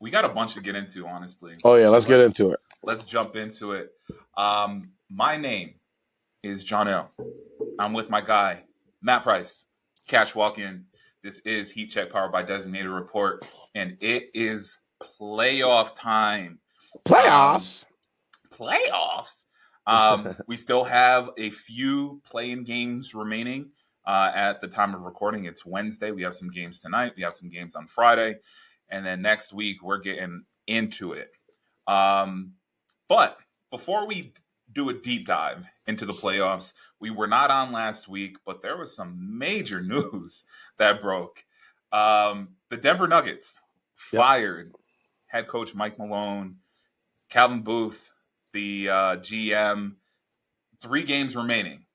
We got a bunch to get into, honestly. Oh yeah, So let's get let's into it. let's jump into it. My name is Johnell. I'm with my guy Matt Price. Cash walk in. This is Heat Check powered by Designated Report, and it is playoff time. Um, Playoffs. Playoffs. We still have a few playing games remaining at the time of recording. It's Wednesday. We have some games tonight. We have some games on Friday. And then next week, we're getting into it. Um, but before we do a deep dive into the playoffs, we were not on last week, but there was some major news that broke. The Denver Nuggets Yep. fired head coach Mike Malone, Calvin Booth, the GM. 3 games remaining.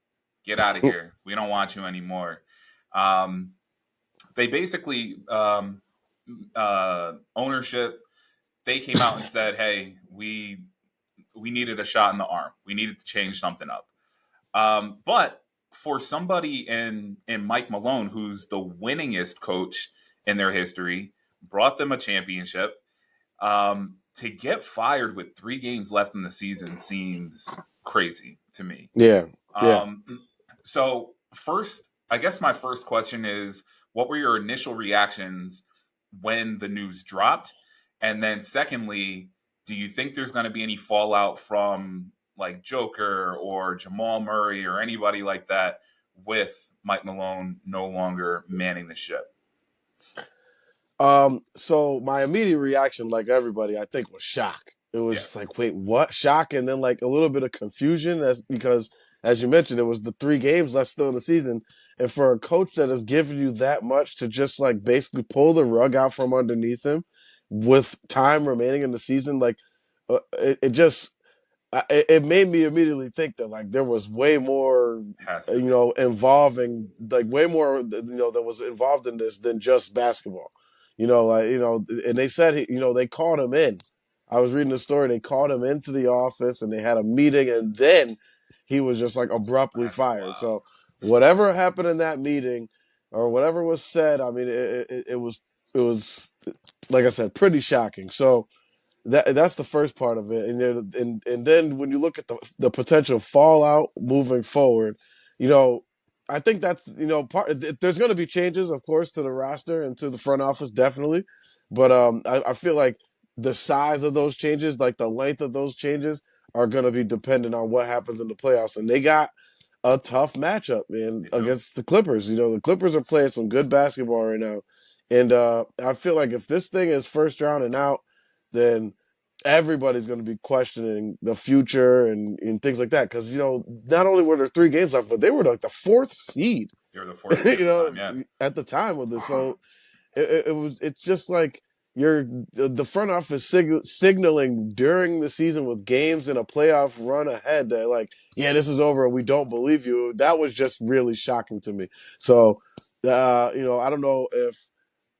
Get out of here. We don't want you anymore. Um, they basically ownership. They came out and said, "Hey, we needed a shot in the arm. We needed to change something up." But for somebody in Mike Malone, who's the winningest coach in their history, brought them a championship. To get fired with 3 games left in the season seems crazy to me. Yeah. Yeah. Um, so first, I guess my first question is, what were your initial reactions when the news dropped? And then secondly, do you think there's going to be any fallout from like Joker or Jamal Murray or anybody like that with Mike Malone no longer manning the ship? So my immediate reaction, like everybody, I think, was shock. It was Yeah. just like, wait, what? Shock, and then like a little bit of confusion, as because as you mentioned, it was the 3 games left still in the season, and for a coach that has given you that much to just like basically pull the rug out from underneath him, with time remaining in the season, like it just it made me immediately think that like there was way more, Has to be. involving, like way more, that was involved in this than just basketball. And they said, they called him in. I was reading the story. They called him into the office and they had a meeting, and then he was just like abruptly That's fired. wild. So whatever happened in that meeting, or whatever was said, I mean, it was like I said, pretty shocking. So that's the first part of it, and then when you look at the potential fallout moving forward, you know, I think that's, there's going to be changes, of course, to the roster and to the front office, definitely, but I feel like the size of those changes, like the length of those changes, are going to be dependent on what happens in the playoffs, and they got a tough matchup, man, They do. against the Clippers. The Clippers are playing some good basketball right now, and I feel like if this thing is first round and out, then everybody's going to be questioning the future and things like that. Because not only were there 3 games left, but they were like the 4th seed. They were the fourth seed at the time. Yeah. At the time of this, so it's just like the front office signaling during the season with games and a playoff run ahead that, like, yeah, this is over and we don't believe you. That was just really shocking to me. So I don't know if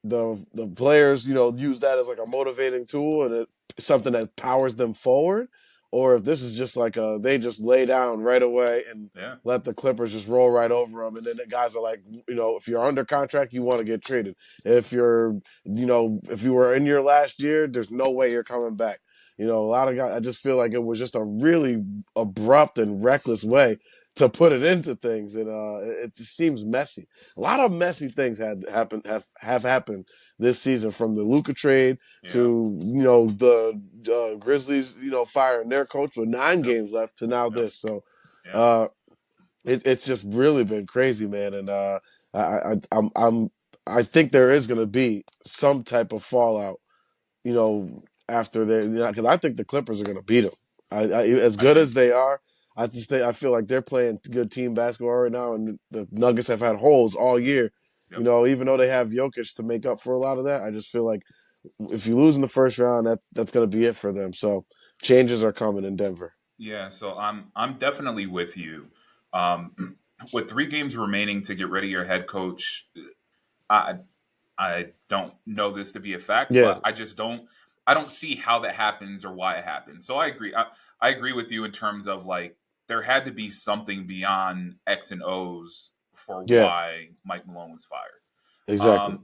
the players, use that as like a motivating tool and something that powers them forward, or if this is just like they just lay down right away and Yeah. let the Clippers just roll right over them, and then the guys are like, if you're under contract, you want to get traded. If if you were in your last year, there's no way you're coming back. A lot of guys. I just feel like it was just a really abrupt and reckless way to put it into things, and it just seems messy. A lot of messy things have happened this season, from the Luka trade Yeah. to the Grizzlies, firing their coach with 9 games left, to now Yep. this. So Yeah. uh, it's just really been crazy, man. And I think there is going to be some type of fallout, you know, after they, because I think the Clippers are going to beat them. As I good agree. as they are, I feel like they're playing good team basketball right now, and the Nuggets have had holes all year. Yep. Even though they have Jokic to make up for a lot of that, I just feel like if you lose in the first round, that's going to be it for them. So changes are coming in Denver. Yeah, so I'm definitely with you. Um, with 3 games remaining to get rid of your head coach, I I don't know this to be a fact, Yeah, but I don't see how that happens or why it happens. So I agree. I agree with you in terms of like there had to be something beyond X and O's for yeah, why Mike Malone was fired. exactly.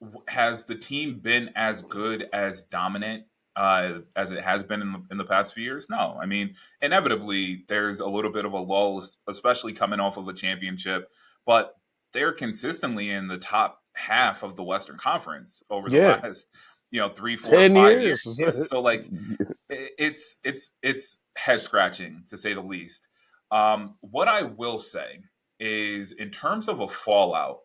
Um, has the team been as good, as dominant as it has been in the past few years? No. I mean, inevitably, there's a little bit of a lull, especially coming off of a championship, but they're consistently in the top half of the Western Conference over the Yeah, last, 3, 4, 5 years. 10 years. So, like, it's head scratching to say the least. What I will say is, in terms of a fallout,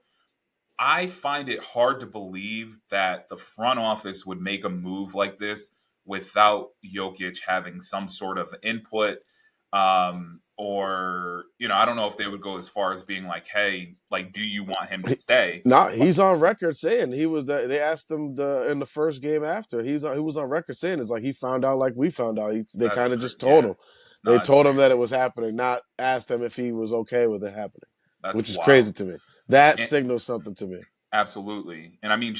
I find it hard to believe that the front office would make a move like this without Jokic having some sort of input. Or, I don't know if they would go as far as being like, hey, like, do you want him to stay? No, But he's on record saying he was. They asked him in the first game after he was on record saying it's like he found out like we found out. They kind of just told yeah, him. They no, it's told him that it crazy. was happening, not asked him if he was okay with it happening, That's which is crazy wild. to me. That And, signals something to me. absolutely. And I mean,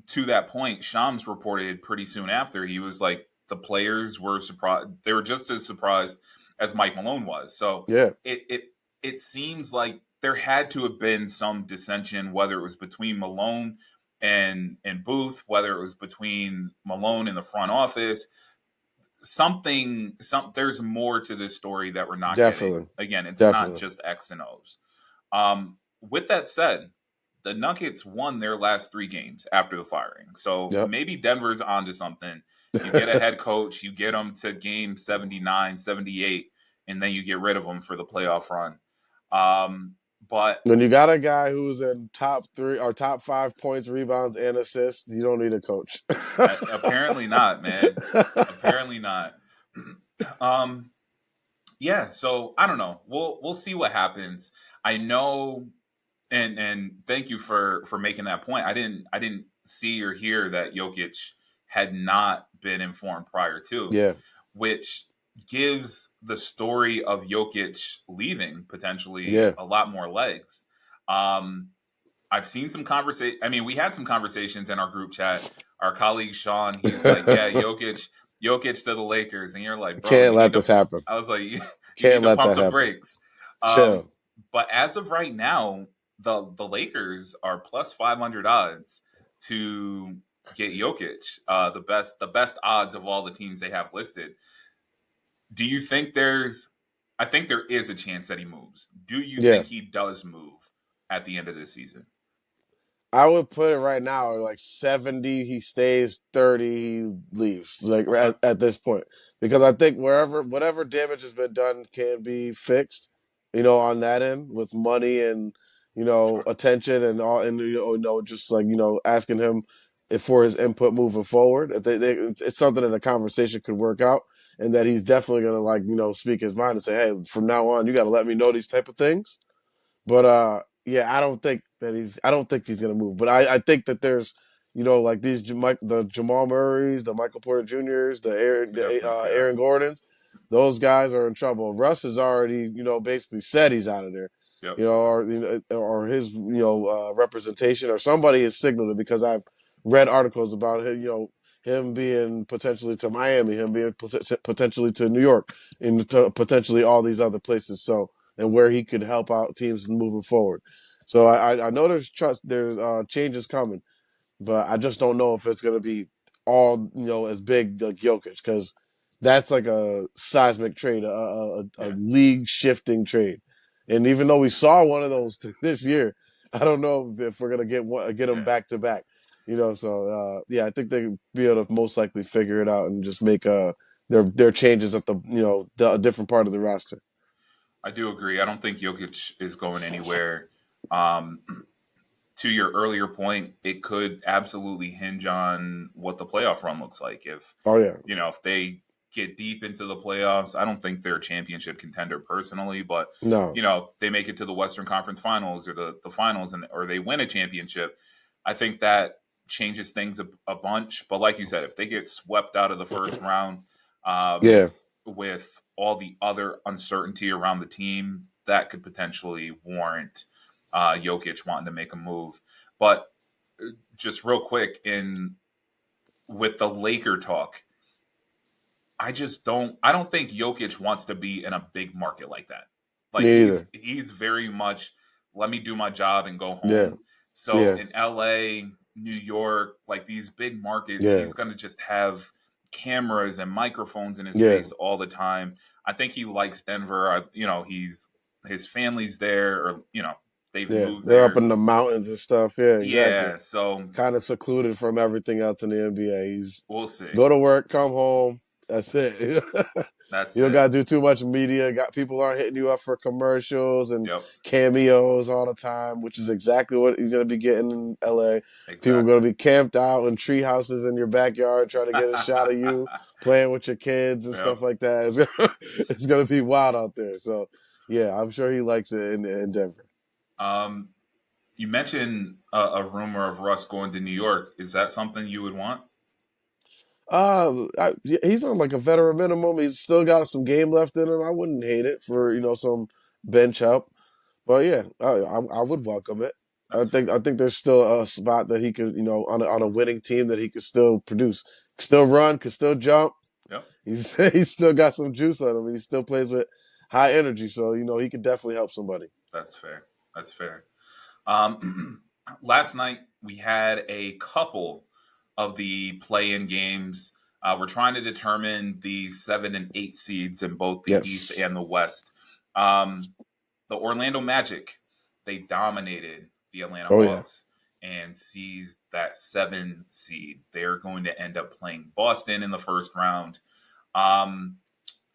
to that point, Shams reported pretty soon after, he was like, the players were surprised. They were just as surprised as Mike Malone was. So Yeah, it seems like there had to have been some dissension, whether it was between Malone and Booth, whether it was between Malone and the front office. There's more to this story that we're not getting. definitely, Again, it's not definitely. just X and O's. With that said, the Nuggets won their last 3 games after the firing. So Yep. maybe Denver's onto something. You get a head coach, you get them to game 79, 78, and then you get rid of them for the playoff run. But When you got a guy who's in top 3 or top 5 points, rebounds, and assists, you don't need a coach. apparently not, man. Apparently not. um, yeah, so I don't know. We'll see what happens. I know, and thank you for making that point. I didn't see or hear that Jokic had not been informed prior to, Yeah, which gives the story of Jokic leaving potentially yeah. a lot more legs. Um, I've seen some conversation. I mean, we had some conversations in our group chat. Our colleague Sean, he's like, "Yeah, Jokic to the Lakers," and you're like, "Bro, Can't you let need to." this happen. I was like, "You need Can't to let pump that the happen. brakes." Chill. Um, but as of right now, the Lakers are plus 500 odds to get Jokic, the best odds of all the teams they have listed. Do you think there's? I think there is a chance that he moves. Do you Yeah. think he does move at the end of this season? I would put it right now like 70 he stays, 30 he leaves, like Okay, at this point, because I think whatever damage has been done can be fixed, on that end with money and sure. attention and all, and just like asking him for his input moving forward. If it's something that a conversation could work out, and that he's definitely gonna like speak his mind and say, hey, from now on you got to let me know these type of things. But yeah, I don't think he's gonna move. But I think that there's like the Jamal Murrays, the Michael Porter Juniors, I can definitely see that. Aaron Gordons, those guys are in trouble. Russ has already basically said he's out of there. Yep. Or his representation or somebody has signaled it, because I've read articles about him, him being potentially to Miami, him being potentially to New York, and to potentially all these other places. So, and where he could help out teams moving forward. So I know there's changes coming, but I just don't know if it's going to be all as big like Jokic, because that's like a seismic trade, a Yeah. league shifting trade. And even though we saw one of those this year, I don't know if we're going to get them Yeah. back to back. So yeah, I think they be able to most likely figure it out and just make their changes at the the different part of the roster. I do agree. I don't think Jokic is going anywhere. Um, to your earlier point, it could absolutely hinge on what the playoff run looks like. Oh yeah, If they get deep into the playoffs, I don't think they're a championship contender personally, but no, they make it to the Western Conference Finals or the finals, or they win a championship. I think that changes things a bunch. But like you said, if they get swept out of the first round, um, yeah. with all the other uncertainty around the team, that could potentially warrant Jokic wanting to make a move. But just real quick, in with the Laker talk, I don't think Jokic wants to be in a big market like that. Like Me he's either. he's very much, let me do my job and go Yeah, home. So yeah, in LA, New York, like these big markets, Yeah, he's going to just have cameras and microphones in his yeah, face all the time. I think he likes Denver. His family's there, or they've yeah. moved They're up there. in the mountains and stuff. Yeah, exactly. Yeah, so Kind of secluded from everything else in the NBA. He's we'll see. go to work, come home. That's it. That's You don't it. got to do too much media. Got people aren't hitting you up for commercials and Yep, cameos all the time, which is exactly what he's going to be getting in LA. People are exactly. going to be camped out in tree houses in your backyard trying to get a shot of you playing with your kids and Yep. stuff like that. It's going to be wild out there. So, yeah, I'm sure he likes it in Denver. Um, you mentioned a rumor of Russ going to New York. Is that something you would want? He's on like a veteran minimum. He's still got some game left in him. I wouldn't hate it for some bench help. But yeah, I would welcome it. That's I fair. think there's still a spot that he could on a winning team that he could still produce, still run, could still jump. Yep, He's still got some juice on him. He still plays with high energy, so he could definitely help somebody. that's fair. That's fair. Last night we had a couple of the play-in games. We're trying to determine the 7 and 8 seeds in both the East Yes. and the West. Um, the Orlando Magic, they dominated the Atlanta Oh yeah. Hawks and seized that 7 seed. They're going to end up playing Boston in the first round. Um,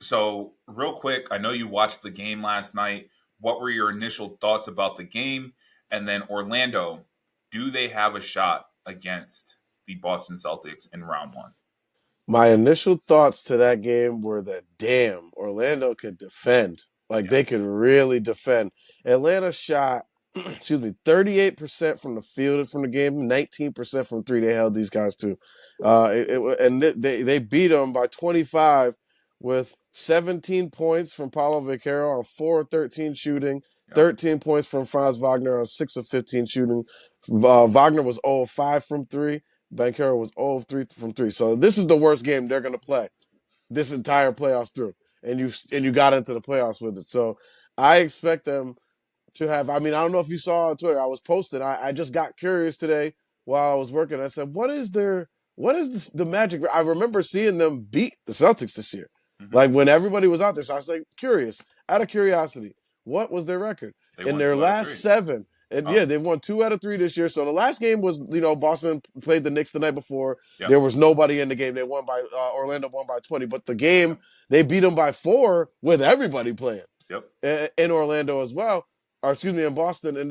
so, real quick, I know you watched the game last night. What were your initial thoughts about the game? And then Orlando, do they have a shot against the Boston Celtics in round one? My initial thoughts to that game were that damn, Orlando could defend. Like Yeah. they could really defend. Atlanta shot, excuse me, 38% from the field from the game, 19% from three. They held these guys to. They beat them by 25 with 17 points from Paulo Vaquero on 4 of 13 shooting, Yep. 13 points from Franz Wagner on 6 of 15 shooting. Wagner was 0 of 5 from 3. Bankero was 0 of 3 from 3. So this is the worst game they're going to play this entire playoffs through. And you got into the playoffs with it. So I expect them to have. I mean, I don't know if you saw on Twitter. I was posting. I just got curious today while I was working. I said, "What is their? What is the Magic?" I remember seeing them beat the Celtics this year, Hmm. like when everybody was out there. So I was like, curious, out of curiosity, what was their record They in won their 2 out of 3. last seven? And yeah, Oh, they've won 2 out of 3 this year. So the last game was, Boston played the Knicks the night before. There yep. was nobody in the game. They won by Orlando won by 20, but the game Yep. they beat them by 4 with everybody playing Yep. in Orlando as well, or excuse me, in Boston, and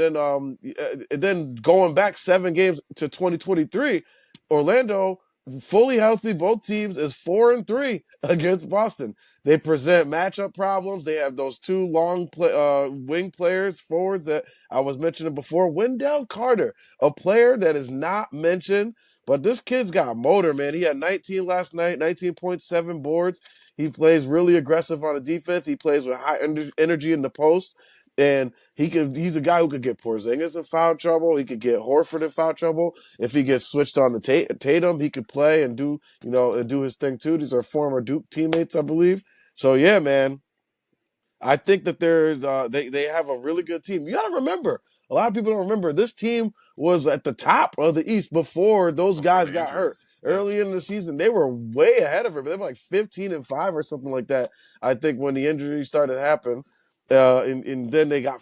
then going back 7 games to 2023, Orlando fully healthy, both teams is 4-3 against Boston. They present matchup problems. They have those two wing players, forwards that I was mentioning before. Wendell Carter, a player that is not mentioned, but this kid's got motor, man. He had 19 last night, 19.7 boards. He plays really aggressive on the defense. He plays with high energy in the post, and he's a guy who could get Porzingis in foul trouble. He could get Horford in foul trouble. If he gets switched on to Tatum, he could play and do his thing too. These are former Duke teammates, I believe. So yeah, man, I think that they have a really good team. You got to remember, a lot of people don't remember this team was at the top of the East before those Before guys the got hurt injuries. Yep. early in the season. They were way ahead of it. They were like 15-5 or something like that. I think when the injuries started to happen, and then they got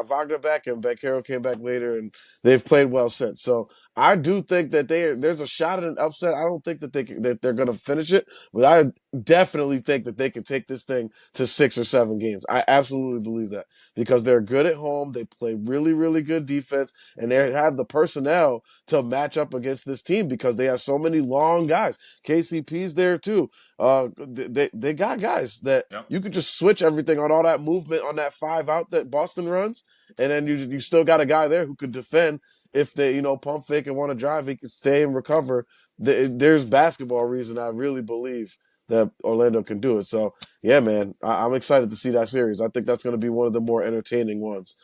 Wagner back and Bankero came back later, and they've played well since. So I do think that there's a shot at an upset. I don't think that they're going to finish it, but I definitely think that they can take this thing to 6 or 7 games. I absolutely believe that because they're good at home. They play really, really good defense, and they have the personnel to match up against this team because they have so many long guys. KCP's there too. They got guys that Yep. you could just switch everything on all that movement on that 5 out that Boston runs, and then you still got a guy there who could defend if they pump fake and want to drive. He can stay and recover. There's basketball reason I really believe that Orlando can do it. So yeah, man, I'm excited to see that series. I think that's going to be one of the more entertaining ones.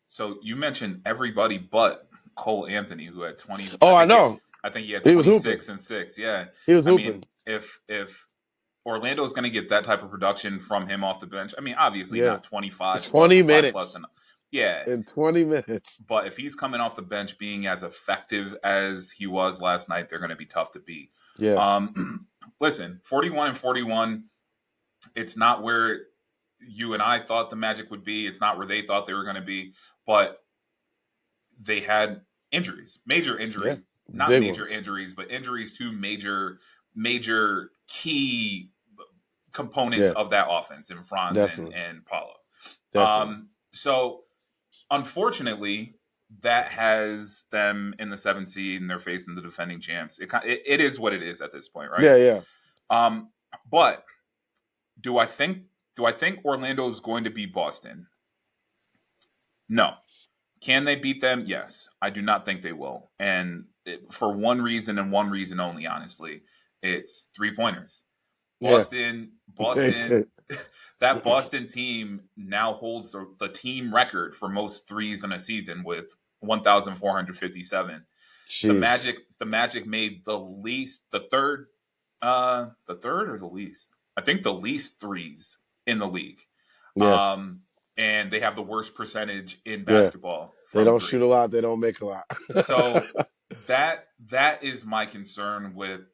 So you mentioned everybody but Cole Anthony, who had 20. Oh, I know. I think he had He was hooping. 26 and 6. Yeah. He was I mean, hooping. if Orlando is going to get that type of production from him off the bench, I mean, obviously Yeah, not 25 plus 20 5 plus minutes. Yeah, in 20 minutes. but if he's coming off the bench being as effective as he was last night, they're going to be tough to beat. Yeah, Listen, 41-41. It's not where you and I thought the Magic would be. It's not where they thought they were going to be. But they had injuries, major yeah, injury, not big major ones. injuries, but injuries to major key components Yeah, of that offense in Franz definitely, and Paulo. definitely. So unfortunately, that has them in the 7th seed and they're facing the defending champs. It is what it is at this point, right? Yeah, yeah, Um, but do I think Orlando is going to beat Boston? No. Can they beat them? Yes. I do not think they will. And for one reason and one reason only, honestly, it's 3-pointers. yeah. Boston, that Boston team now holds the team record for most threes in a season with 1,457. Jeez. The Magic made the third or the least. I think the least threes in the league. Yeah, Um, and they have the worst percentage in yeah. basketball They from don't shoot three. a lot. They don't make a lot. So that is my concern with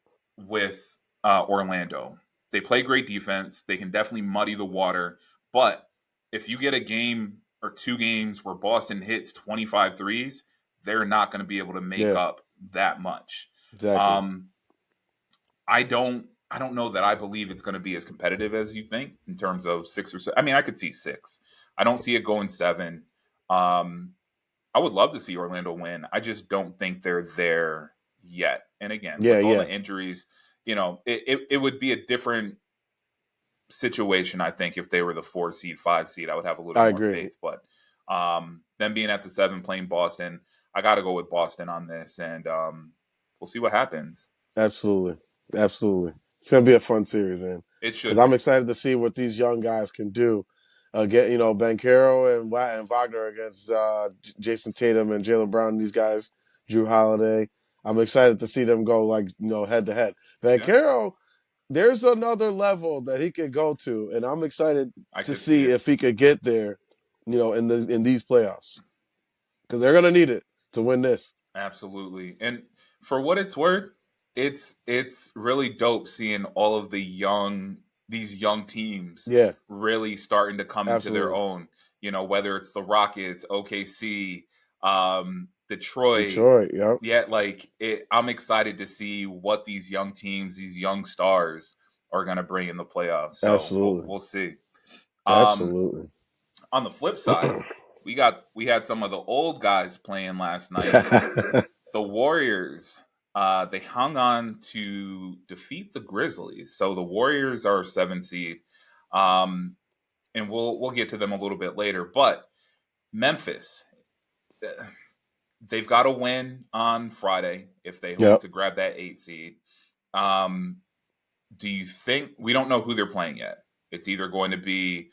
Orlando. They play great defense. They can definitely muddy the water. But if you get a game or two games where Boston hits 25 threes, they're not going to be able to make Yeah, up that much. exactly. Um, I don't know that I believe it's going to be as competitive as you think in terms of 6 or 7. I mean, I could see 6. I don't see it going 7. Um, I would love to see Orlando win. I just don't think they're there yet. And again, Yeah, with all yeah. the injuries, it would be a different situation, I think, if they were the 4 seed, 5 seed. I would have a little I more agree. faith. But them being at the 7 playing Boston, I got to go with Boston on this. And we'll see what happens. Absolutely, absolutely. It's gonna be a fun series, man. It Because should I'm be. excited to see what these young guys can do. Get Bankero and Wagner against Jason Tatum and Jalen Brown. And these guys, Drew Holiday. I'm excited to see them go head to head. Yeah, Bankero, there's another level that he could go to, and I'm excited I to could see see it. if he could get there. In these playoffs because they're gonna need it to win this. Absolutely. And for what it's worth, it's really dope seeing all of these young teams Yeah, really starting to come into their absolutely. own. Whether it's the Rockets, OKC, Detroit. Detroit, yep, Yeah, I'm excited to see what these young teams, these young stars are going to bring in the playoffs. So absolutely, we'll see. Um, absolutely. on the flip side, we had some of the old guys playing last night. The Warriors, they hung on to defeat the Grizzlies. So the Warriors are 7 seed, um, and we'll get to them a little bit later. But Memphis, they've got to win on Friday if they hope Yep, to grab that 8 seed. Um, do you think we don't know who they're playing yet? It's either going to be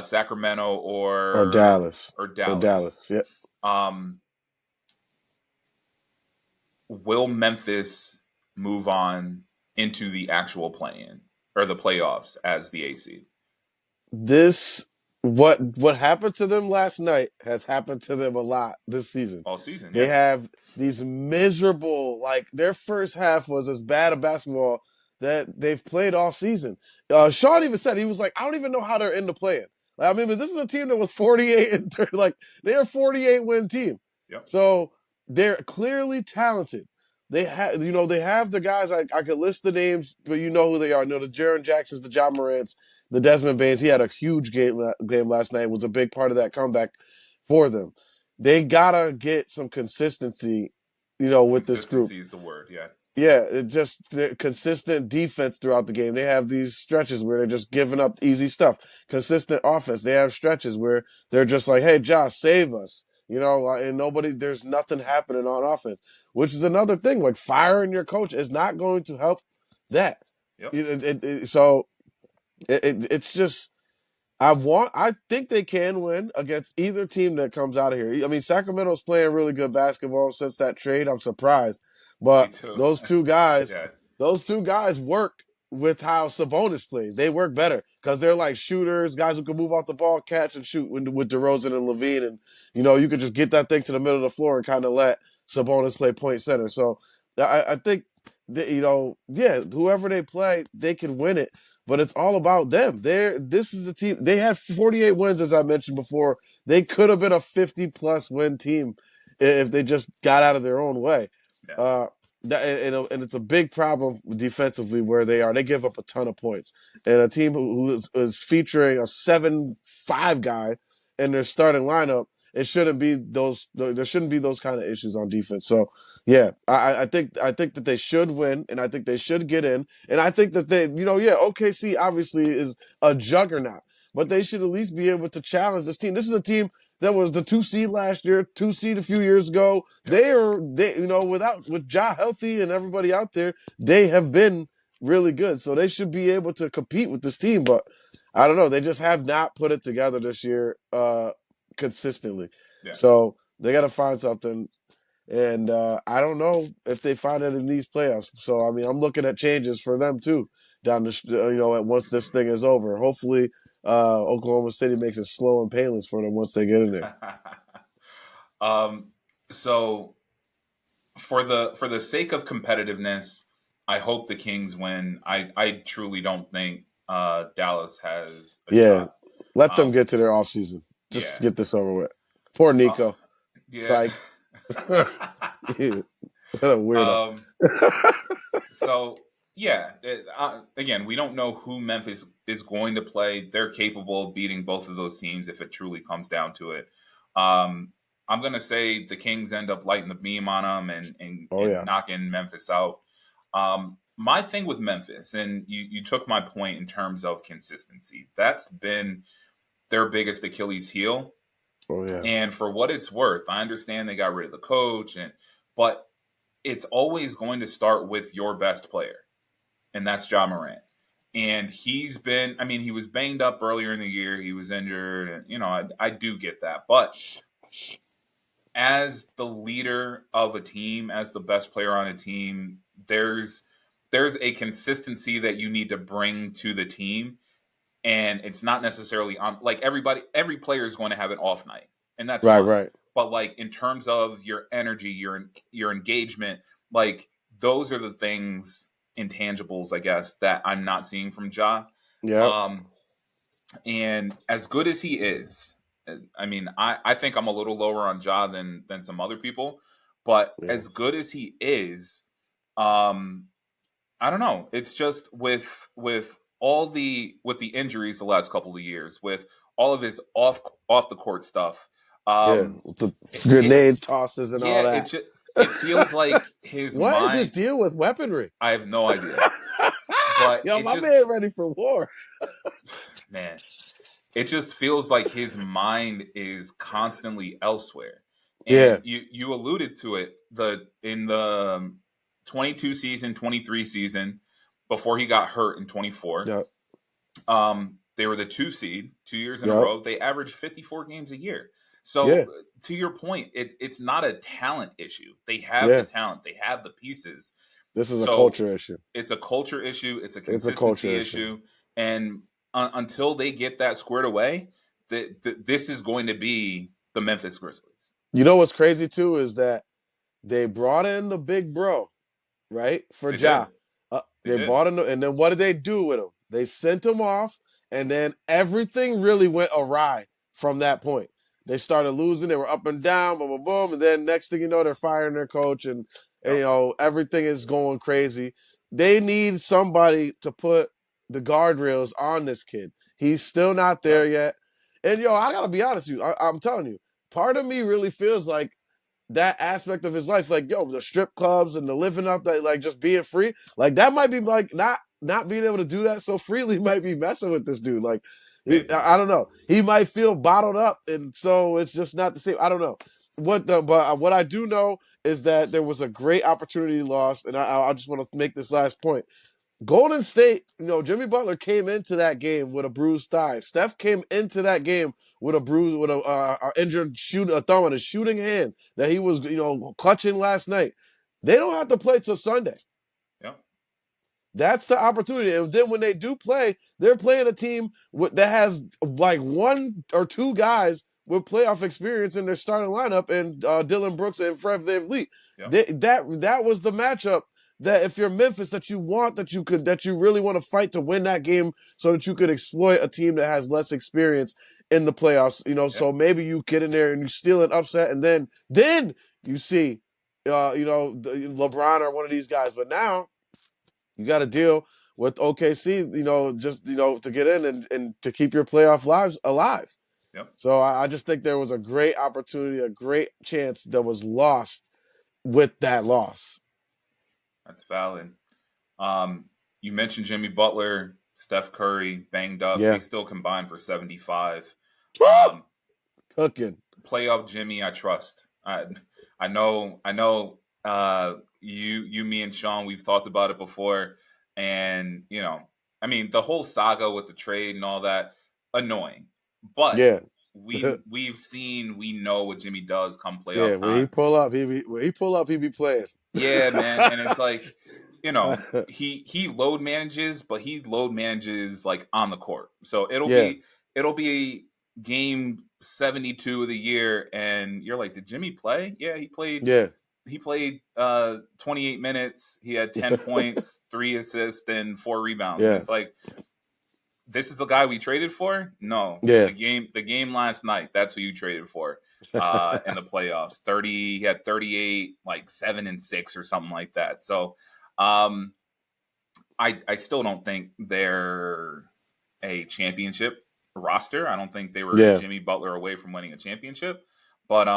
Sacramento or Dallas, or or Dallas. Dallas. Yep. Um, will Memphis move on into the actual play-in or the playoffs as the AC This what happened to them last night has happened to them a lot this season. all season? They Yeah, have these miserable, their first half was as bad a basketball that they've played all season. Sean even said, he was like, I don't even know how they're in the play-in. I mean, but this is a team that was 48 and 30, they're a 48 win team. yep, So they're clearly talented. They have the guys. I could list the names, but you know who they are. The Jaron Jacksons, the John Morants, the Desmond Baines. He had a huge game last night. Was a big part of that comeback for them. They gotta get some consistency, with this group. consistency is the word. Yeah, Yeah, it just consistent defense throughout the game. They have these stretches where they're just giving up easy stuff. Consistent offense. They have stretches where they're just like, "Hey, Josh, save us," and there's nothing happening on offense, which is another thing. Like firing your coach is not going to help that. yep, It's just I think they can win against either team that comes out of here. I mean, Sacramento's playing really good basketball since that trade. I'm surprised, me but too. those two guys, Yeah, those two guys work. with how Sabonis plays. They work better because they're like shooters, guys who can move off the ball, catch and shoot with DeRozan and Levine. And, you could just get that thing to the middle of the floor and kind of let Sabonis play point center. So I think, that, yeah, whoever they play, they can win it. But it's all about them. This is a team. They had 48 wins, as I mentioned before. They could have been a 50-plus win team if they just got out of their own way. Yeah. Uh, and it's a big problem defensively where they are. They give up a ton of points. And a team who is featuring a 7-5 guy in their starting lineup, it shouldn't be those. There shouldn't be those kind of issues on defense. So yeah, I think that they should win, and I think they should get in, and I think that OKC obviously is a juggernaut, but they should at least be able to challenge this team. This is a team that was the 2 seed last year, 2 seed a few years ago. With Ja healthy and everybody out there, they have been really good. So they should be able to compete with this team. But I don't know. They just have not put it together this year consistently. Yeah. So they got to find something. And I don't know if they find it in these playoffs. So, I mean, I'm looking at changes for them too once this thing is over. Hopefully, Oklahoma City makes it slow and painless for them once they get in there. So for the sake of competitiveness, I hope the Kings win. I truly don't think Dallas has a shot. Let them get to their offseason. Just get this over with. Poor Nico. Yeah. Psych. What a weirdo. So yeah, again, we don't know who Memphis is going to play. They're capable of beating both of those teams if it truly comes down to it. I'm going to say the Kings end up lighting the beam on them and knocking Memphis out. My thing with Memphis, and you took my point in terms of consistency, that's been their biggest Achilles heel. Oh, yeah. And for what it's worth, I understand they got rid of the coach, but it's always going to start with your best player, and that's Ja Morant. And he was banged up earlier in the year. He was injured, and, I do get that. But as the leader of a team, as the best player on a team, there's a consistency that you need to bring to the team. And it's not necessarily on every player is going to have an off night, and that's fine. Right. But in terms of your energy, your engagement, those are the things, intangibles, I guess, that I'm not seeing from Ja. Yeah. And as good as he is, I mean, I think I'm a little lower on Ja than some other people, but as good as he is, I don't know. It's just with the injuries the last couple of years, with all of his off the court stuff, the grenade tosses and all that. It feels like his what mind. What is his deal with weaponry? I have no idea. But my man ready for war. Man, it just feels like his mind is constantly elsewhere. And you alluded to it in the 22 season, 23 season, before he got hurt in 24. Yep. They were the 2 seed 2 years in a row. They averaged 54 games a year. So to your point, it's not a talent issue. They have the talent. They have the pieces. This is a culture issue. It's a culture issue. It's a consistency issue. And until they get that squared away, this is going to be the Memphis Grizzlies. You know what's crazy too is that they brought in the big bro, right? For Ja. They brought him, and then what did they do with him? They sent him off, and then everything really went awry from that point. They started losing. They were up and down, boom, boom, boom. And then next thing you know, they're firing their coach, and everything is going crazy. They need somebody to put the guardrails on this kid. He's still not there yet. And, I got to be honest with you. I'm telling you, part of me really feels like that aspect of his life, the strip clubs and the living up, that just being free, that might be not being able to do that so freely might be messing with this dude. I don't know. He might feel bottled up, and so it's just not the same. I don't know. But what I do know is that there was a great opportunity lost, and I just want to make this last point. Golden State, Jimmy Butler came into that game with a bruised thigh. Steph came into that game with a injured thumb on his shooting hand that he was, clutching last night. They don't have to play till Sunday. Yeah. That's the opportunity. And then when they do play, they're playing a team that has like one or two guys with playoff experience in their starting lineup, and Dylan Brooks and Fred VanVleet. Yep. That was the matchup that if you're Memphis that you really want to fight to win that game so that you could exploit a team that has less experience in the playoffs. Yep. So maybe you get in there and you steal an upset, and then you see, LeBron or one of these guys. But now you got to deal with OKC, just to get in and to keep your playoff lives alive. Yep. So I just think there was a great opportunity, a great chance that was lost with that loss. That's valid. You mentioned Jimmy Butler, Steph Curry, banged up. They Yeah. still combined for 75. Woo! Cooking. Playoff Jimmy, I trust. I know. You, me, and Sean, we've talked about it before, and I mean, the whole saga with the trade and all that, annoying. But Yeah. we know what Jimmy does come Yeah. playoff When he time. pull up, he be playing. Yeah, man, and it's like, he load manages, but he load manages like on the court. So Yeah. it'll be game 72 of the year, and you're like, did Jimmy play? Yeah, he played. Yeah. He played 28 minutes. He had 10 points, 3 assists, and 4 rebounds. And Yeah. it's like, this is the guy we traded for? No, Yeah. the game last night. That's who you traded for. In the playoffs, he had 38, like 7 and 6 or something like that. So, I still don't think they're a championship roster. I don't think they were Yeah. Jimmy Butler away from winning a championship. But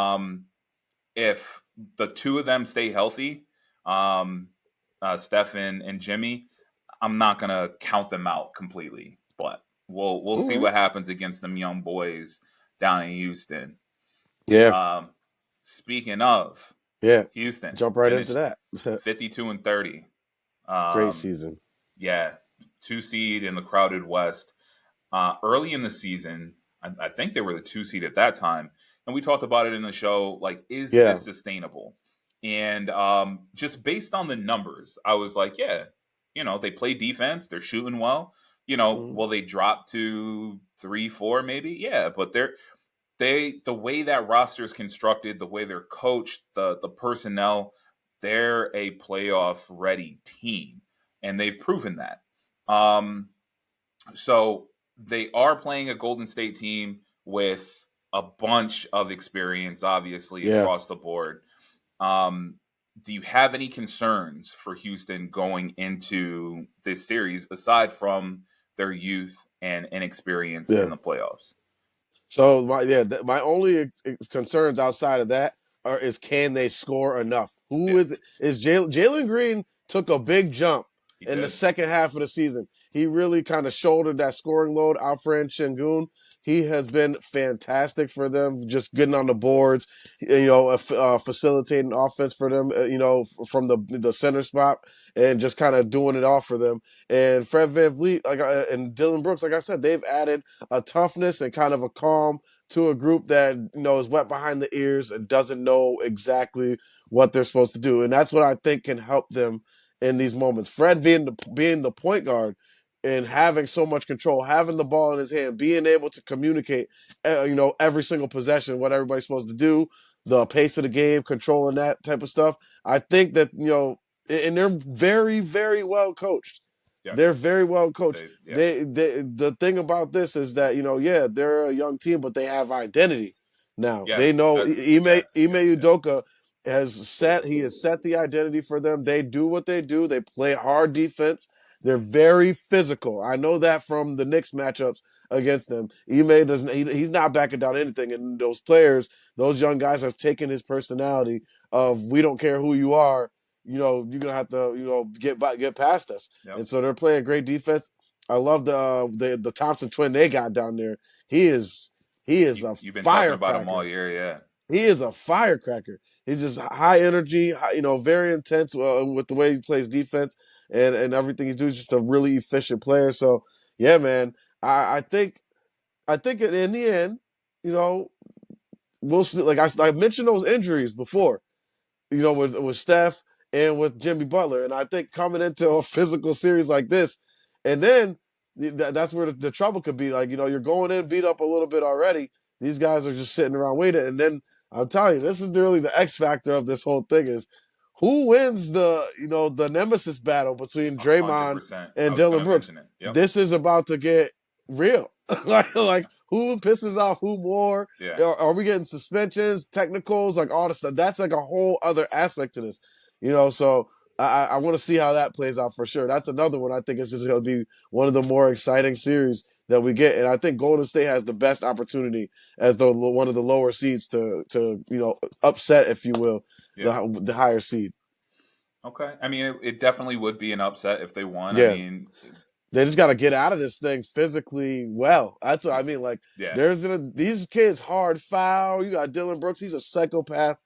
if the two of them stay healthy, Steph and Jimmy, I'm not gonna count them out completely. But we'll see Mhm. what happens against them young boys down in Houston. Yeah. Um, Speaking of Yeah. Houston, Jump right into finished that. 52-30. Great Um, season. yeah, 2 seed in the crowded West. Early in the season, I think they were the 2 seed at that time, and we talked about it in the show. Like, is Yeah. this sustainable? And just based on the numbers, I was like, yeah, they play defense, they're shooting well. Mhm. Will they drop to 3, 4, maybe? Yeah, but the way that roster is constructed, the way they're coached, the personnel, they're a playoff ready team, and they've proven that. So they are playing a Golden State team with a bunch of experience, obviously Yeah. across the board. Um, do you have any concerns for Houston going into this series aside from their youth and inexperience in Yeah. the playoffs? So my only concerns outside of that is can they score enough? Who Yeah, is it? Is Jalen Green took a big jump he in the did. second half of the season. He really kind of shouldered that scoring load. Alfred Şengün, he has been fantastic for them, just getting on the boards, facilitating offense for them, from the center spot and just kind of doing it all for them. And Fred VanVleet, and Dylan Brooks, like I said, they've added a toughness and kind of a calm to a group that is wet behind the ears and doesn't know exactly what they're supposed to do. And that's what I think can help them in these moments. Fred being the point guard and having so much control, having the ball in his hand, being able to communicate, every single possession, what everybody's supposed to do, the pace of the game, controlling that type of stuff. I think that, and they're very, very well coached. They're Yes. very well coached. Yes. The thing about this is that yeah, they're a young team, but they have identity now. They Yes. know That's Ime yes. Yes. Yes. Udoka has set the identity for them. They do what they do. They play hard defense. They're very physical. I know that from the Knicks matchups against them. Ime doesn't. He's not backing down anything. And those players, those young guys, have taken his personality of we don't care who you are. You're gonna have to get past us. Yep. And so they're playing great defense. I love the Thompson twin they got down there. He is a You've been talking about him all firecracker. year. Yeah. He is a firecracker. He's just high energy, very intense with the way he plays defense and everything he does. Just a really efficient player. So yeah, man, I think in the end, you know, we'll see. Like I mentioned those injuries before, with Steph and with Jimmy Butler. And I think coming into a physical series like this, and then that's where the trouble could be. Like, you're going in beat up a little bit already. These guys are just sitting around waiting. And then I'm telling you, this is really the X factor of this whole thing is who wins the nemesis battle between Draymond 100%. I and was going Dylan to Brooks. mention it. Yep. This is about to get real. like who pisses off who more? Yeah. Are we getting suspensions, technicals, like all the stuff? That's like a whole other aspect to this, So I want to see how that plays out for sure. That's another one I think is just going to be one of the more exciting series that we get, and I think Golden State has the best opportunity as one of the lower seeds to upset, if you will, Yeah. the higher seed. Okay. I mean, it definitely would be an upset if they won. I Yeah, mean, they just got to get out of this thing physically well. That's what I mean. Like, yeah. these kids hard foul. You got Dylan Brooks. He's a psychopath.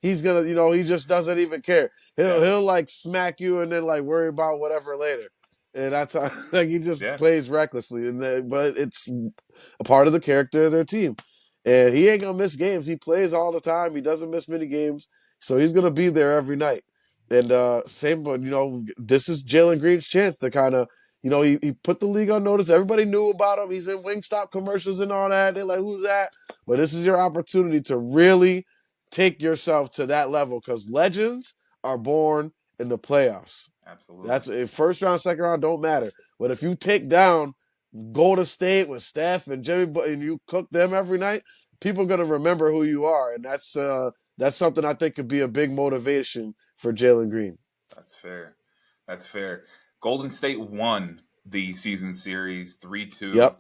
He's gonna, he just doesn't even care. He'll Yeah. he'll like smack you and then like worry about whatever later. And that's how like he just Yeah. plays recklessly. But it's a part of the character of their team. And he ain't gonna miss games. He plays all the time. He doesn't miss many games. So he's gonna be there every night. And same, but this is Jalen Green's chance to kind of he put the league on notice. Everybody knew about him. He's in Wingstop commercials and all that. They're like, who's that? But this is your opportunity to really take yourself to that level because legends are born in the playoffs. Absolutely. That's first round, second round don't matter. But if you take down Golden State with Steph and Jimmy, and you cook them every night, people are gonna remember who you are, and that's something I think could be a big motivation for Jalen Green. That's fair. That's fair. Golden State won the season series 3-2, Yep.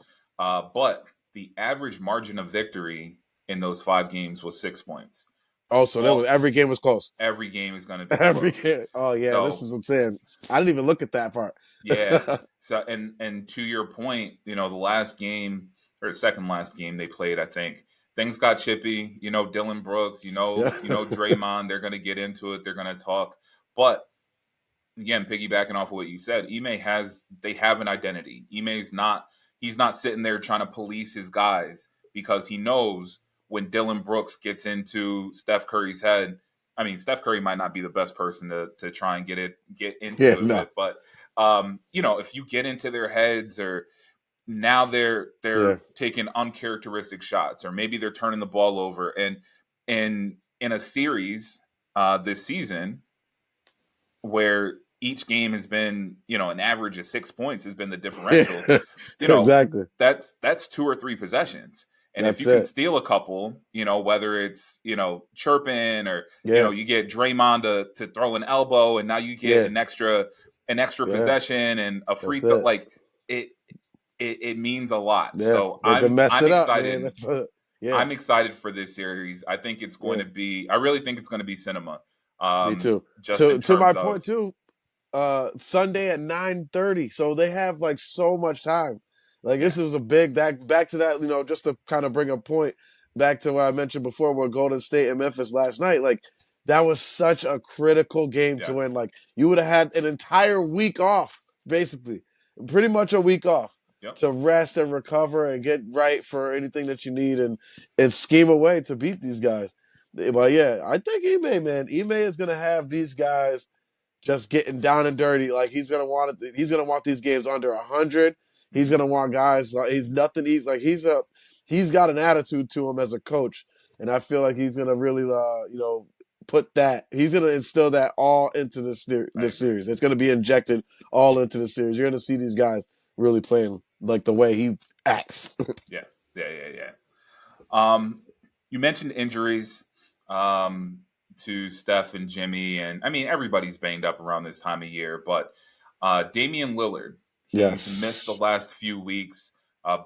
but the average margin of victory in those 5 games was 6 points. Oh, so that was All every game was close. every game is going to be Every close. game. Oh yeah, this So is what I'm saying. I didn't even look at that part. yeah. So and to your point, the last game or second last game they played, I think things got chippy. Dylan Brooks. Yeah. Draymond. They're going to get into it. They're going to talk, but again, piggybacking off of what you said, they have an identity. He's not sitting there trying to police his guys because he knows when Dylan Brooks gets into Steph Curry's head. I mean, Steph Curry might not be the best person to try and get Yeah. into it No. with, but if you get into their heads or now they're Yeah. taking uncharacteristic shots or maybe they're turning the ball over and in a series this season where each game has been, an average of 6 points has been the differential. Yeah. You know, Exactly. that's 2 or 3 possessions. And if That's you can it. steal a couple, whether it's, chirping or, Yeah. you get Draymond to throw an elbow and now you get Yeah. an extra Yeah. possession and a free That's throw, it. like it means a lot. Yeah. So They can mess I'm it up, man. excited. That's it. Yeah. I'm excited for this series. I think it's going Yeah. to be I really think it's going to be cinema. Me too. Just in To my terms of point too, Sunday at 9:30. So they have like so much time. Like yeah, this was a big that back to that, just to kind of bring a point back to what I mentioned before with Golden State and Memphis last night. Like that was such a critical game to yes. win. Like you would have had an entire week off, basically. Pretty much a week off Yep. to rest and recover and get right for anything that you need and scheme a way to beat these guys. But yeah, I think Ime, man, Ime is gonna have these guys just getting down and dirty. Like he's gonna want it. He's gonna want these games under 100. He's Hmm. gonna want guys. Like, he's nothing. He's got an attitude to him as a coach, and I feel like he's gonna really put that. He's gonna instill that all into I this agree. series. It's gonna be injected all into the series. You're gonna see these guys really playing like the way he acts. Yeah. Yeah. Yeah. Yeah. Um, you mentioned injuries to Steph and Jimmy, and I mean everybody's banged up around this time of year. But Damian Lillard, he's missed the Yes. last few weeks.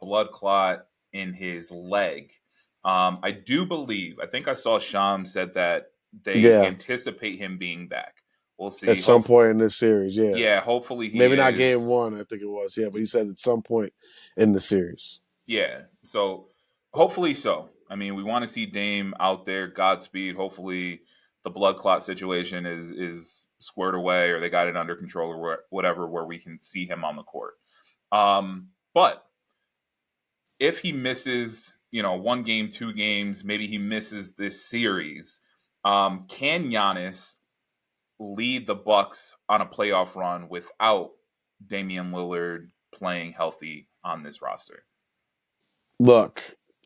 Blood clot in his leg. I do believe. I think I saw Sham said that they Yeah. anticipate him being back. We'll At see. some point in this series, yeah. Yeah, hopefully he Maybe not game is. one, I think it was. Yeah, but he said at some point in the series. Yeah. So hopefully so. I mean, we want to see Dame out there. Godspeed. Hopefully the blood clot situation is squared away or they got it under control or whatever, where we can see him on the court. But if he misses, 1 game, 2 games, maybe he misses this series. Can Giannis lead the Bucks on a playoff run without Damian Lillard playing healthy on this roster? Look,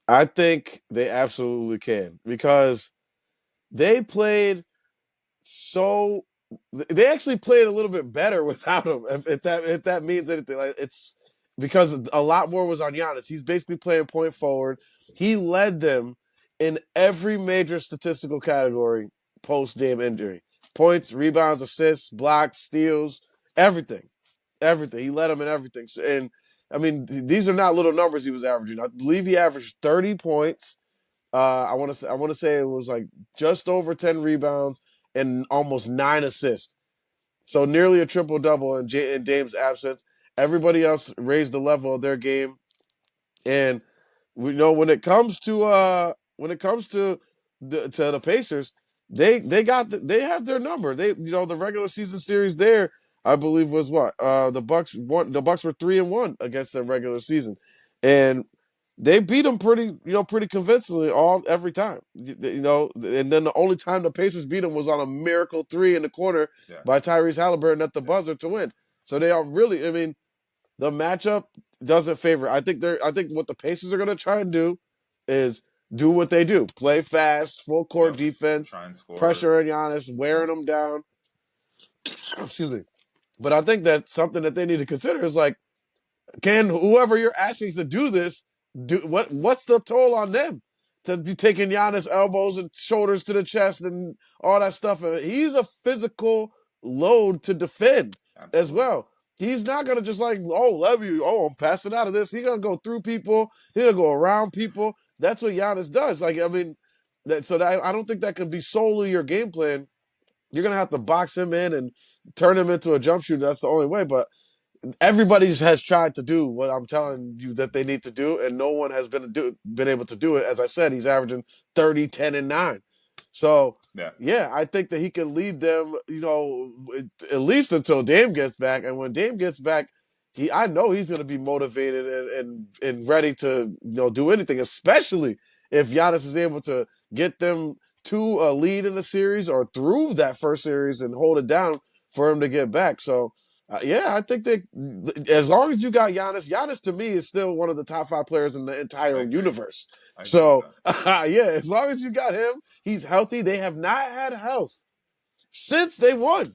I think they absolutely can because they played so they actually played a little bit better without him. If that means anything, like it's because a lot more was on Giannis. He's basically playing point forward. He led them in every major statistical category post Dame injury: points, rebounds, assists, blocks, steals, everything, everything. He led them in everything. So, and I mean, these are not little numbers he was averaging. I believe he averaged 30 points. I want to say it was like just over 10 rebounds and almost 9 assists. So nearly a triple double in Dame's absence. Everybody else raised the level of their game, and we know when it comes to the Pacers, they have their number. The regular season series there, I believe, was what the Bucks won. The Bucks were 3-1 against them regular season, and they beat them pretty convincingly every time. And then the only time the Pacers beat them was on a miracle three in the corner Yeah. by Tyrese Halliburton at the buzzer to win. So they are really, I mean, the matchup doesn't favor. I think what the Pacers are going to try and do is do what they do: play fast, full court Yep. defense, Try and score. pressure on Giannis, wearing them down. Excuse me. But I think that something that they need to consider is like, can whoever you're asking to do this do what's the toll on them to be taking Giannis elbows and shoulders to the chest and all that stuff? He's a physical load to defend as Absolutely. well. He's not gonna just like, oh, love you, oh, I'm passing out of this. He's gonna go through people, he's gonna go around people. That's what Giannis does. Like, I mean, I don't think that can be solely your game plan. You're gonna have to box him in and turn him into a jump shooter. That's the only way. But everybody has tried to do what I'm telling you that they need to do, and no one has been able to do it. As I said, he's averaging 30, 10, and 9. So, Yeah. yeah, I think that he can lead them, at least until Dame gets back. And when Dame gets back, I know he's going to be motivated and ready to do anything, especially if Giannis is able to get them to a lead in the series or through that first series and hold it down for him to get back. So, yeah, I think as long as you got Giannis to me is still one of the top 5 players in the I entire agree. universe. I agree with So, that. yeah, as long as you got him, he's healthy. They have not had health since they won.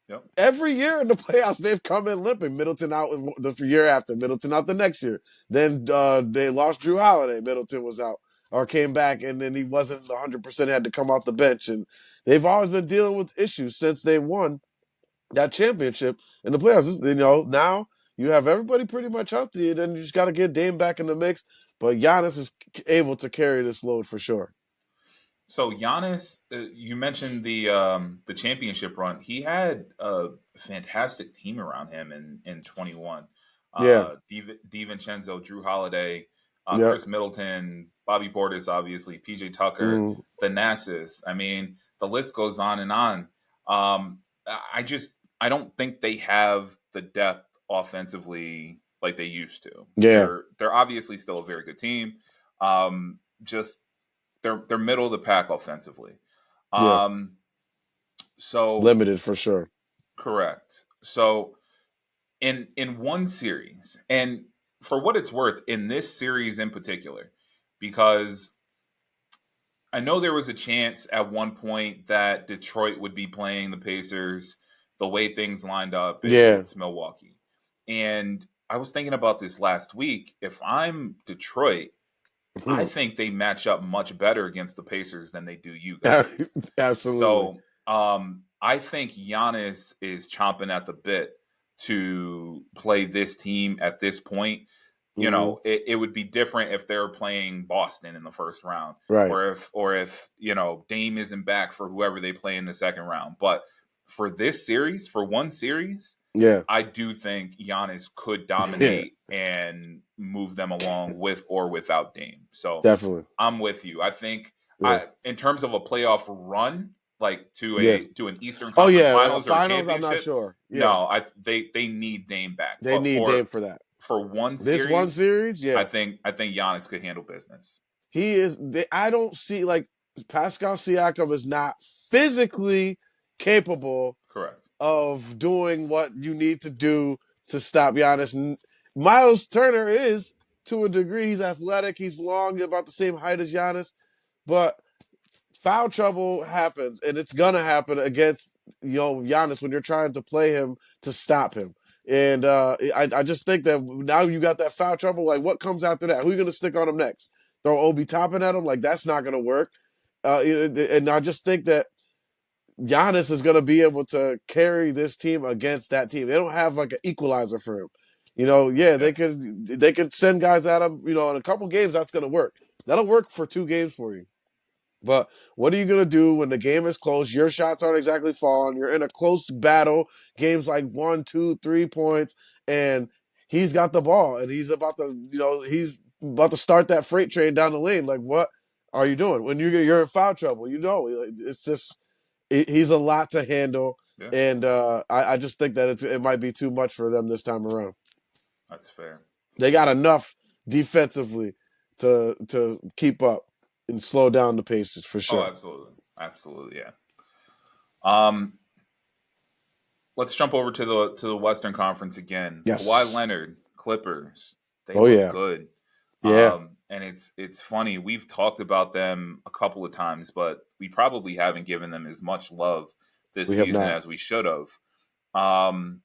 Yep. Every year in the playoffs, they've come in limping. Middleton out the year after, Middleton out the next year. Then they lost Drew Holiday. Middleton was out or came back, and then he wasn't 100%, had to come off the bench. And they've always been dealing with issues since they won that championship in the playoffs. Now you have everybody pretty much healthy, and then you just got to get Dame back in the mix. But Giannis is able to carry this load for sure. So Giannis, you mentioned the championship run. He had a fantastic team around him in 21. Yeah. DiVincenzo, Drew Holiday, Yep. Chris Middleton, Bobby Portis, obviously, PJ Tucker, Mm. Thanasis. I mean, the list goes on and on. Um, I just I don't think they have the depth offensively like they used to. Yeah. They're obviously still a very good team. Just they're middle of the pack offensively. Yeah. Um, so Limited for sure. correct. So in one series, and for what it's worth, in this series in particular, because I know there was a chance at one point that Detroit would be playing the Pacers the way things lined up Yeah. against Milwaukee. And I was thinking about this last week. If I'm Detroit, I think they match up much better against the Pacers than they do you guys. Absolutely. So I think Giannis is chomping at the bit to play this team at this point. Hmm. It would be different if they're playing Boston in the first round, Right. or if Dame isn't back for whoever they play in the second round. But for this series, for one series, Yeah. I do think Giannis could Yeah. dominate and move them along with or without Dame. So Definitely. I'm with you. I think Yeah. in terms of a playoff run, like to Yeah. an Eastern Oh Conference yeah. Finals or a Finals. I'm not championship, sure. Yeah. no, they need Dame back. They But need Dame for that. for one This one series, series, I yeah. think Giannis could handle business. He is. I don't see like Pascal Siakam is not physically capable Correct. of doing what you need to do to stop Giannis. Miles Turner is, to a degree, he's athletic, he's long, about the same height as Giannis, but foul trouble happens, and it's gonna happen against Giannis when you're trying to play him to stop him. And I just think that now you got that foul trouble. Like, what comes after that? Who are you gonna stick on him next? Throw Obi Toppin at him? Like, that's not gonna work. And I just think that Giannis is going to be able to carry this team against that team. They don't have like an equalizer for him. Yeah, Yeah. they could send guys at him. In a couple games that's going to work. That'll work for 2 games for you. But what are you going to do when the game is close? Your shots aren't exactly falling. You're in a close battle. Games like 1, 2, 3 points, and he's got the ball, and he's about to start that freight train down the lane. Like, what are you doing when you're in foul trouble? It's just he's a lot to handle, Yeah. and I just think that it might be too much for them this time around. That's fair. They got enough defensively to keep up and slow down the paces for Oh, sure. absolutely. Absolutely. Yeah. Um, let's jump over to the Western Conference again. Kawhi Yes. Leonard, Clippers, they Oh look yeah. good. Yeah. And it's funny. We've talked about them a couple of times, but we probably haven't given them as much love this We have season not. as we should have. Um,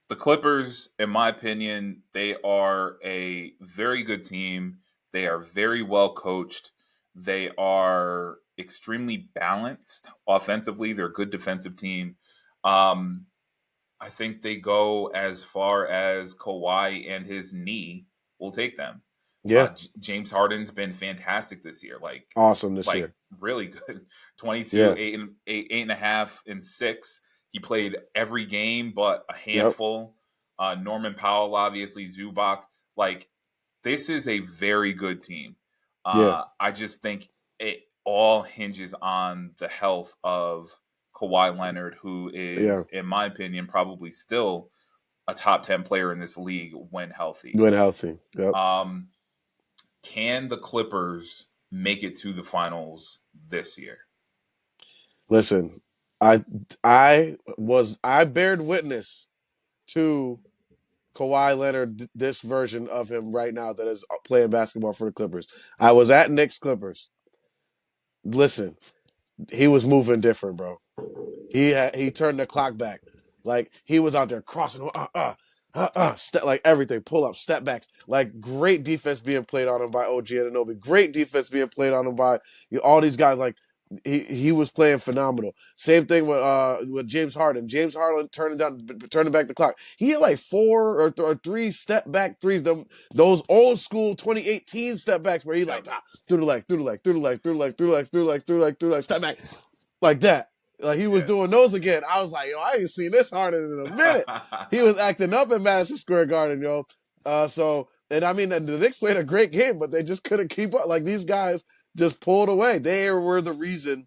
the Clippers, in my opinion, they are a very good team. They are very well coached. They are extremely balanced offensively. They're a good defensive team. Um, I think they go as far as Kawhi and his knee will take them. Yeah. James Harden's been fantastic this year. Awesome this Like year. really good. 22, Yeah. 8.5, and 6. He played every game but a Yep. handful. Norman Powell, obviously, Zubac. Like, this is a very good team. Yeah. I just think it all hinges on the health of Kawhi Leonard, who Yeah. is, in my opinion, probably still a top 10 player in this league when healthy. When healthy. Yep. Um, can the Clippers make it to the finals this year? Listen, I bared witness to Kawhi Leonard, this version of him right now that is playing basketball for the Clippers. I was at Knicks Clippers. Listen, he was moving different, bro. He turned the clock back. Like, he was out there crossing, like everything, pull up, step backs. Like, great defense being played on him by OG Anunoby. Great defense being played on him by all these guys. Like, he was playing phenomenal. Same thing with James Harden. James Harden turning back the clock. He had like 4 or 3 step back threes. Those old school 2018 step backs where he like through the legs, through the legs, through the legs, through the legs, through the legs, through the legs, through the legs, through the legs, step back like that. Like, he was Yeah. doing those again. I was like, yo, I ain't seen this Harden in a minute. He was acting up in Madison Square Garden, yo. And I mean, the Knicks played a great game, but they just couldn't keep up. Like, these guys just pulled away. They were the reason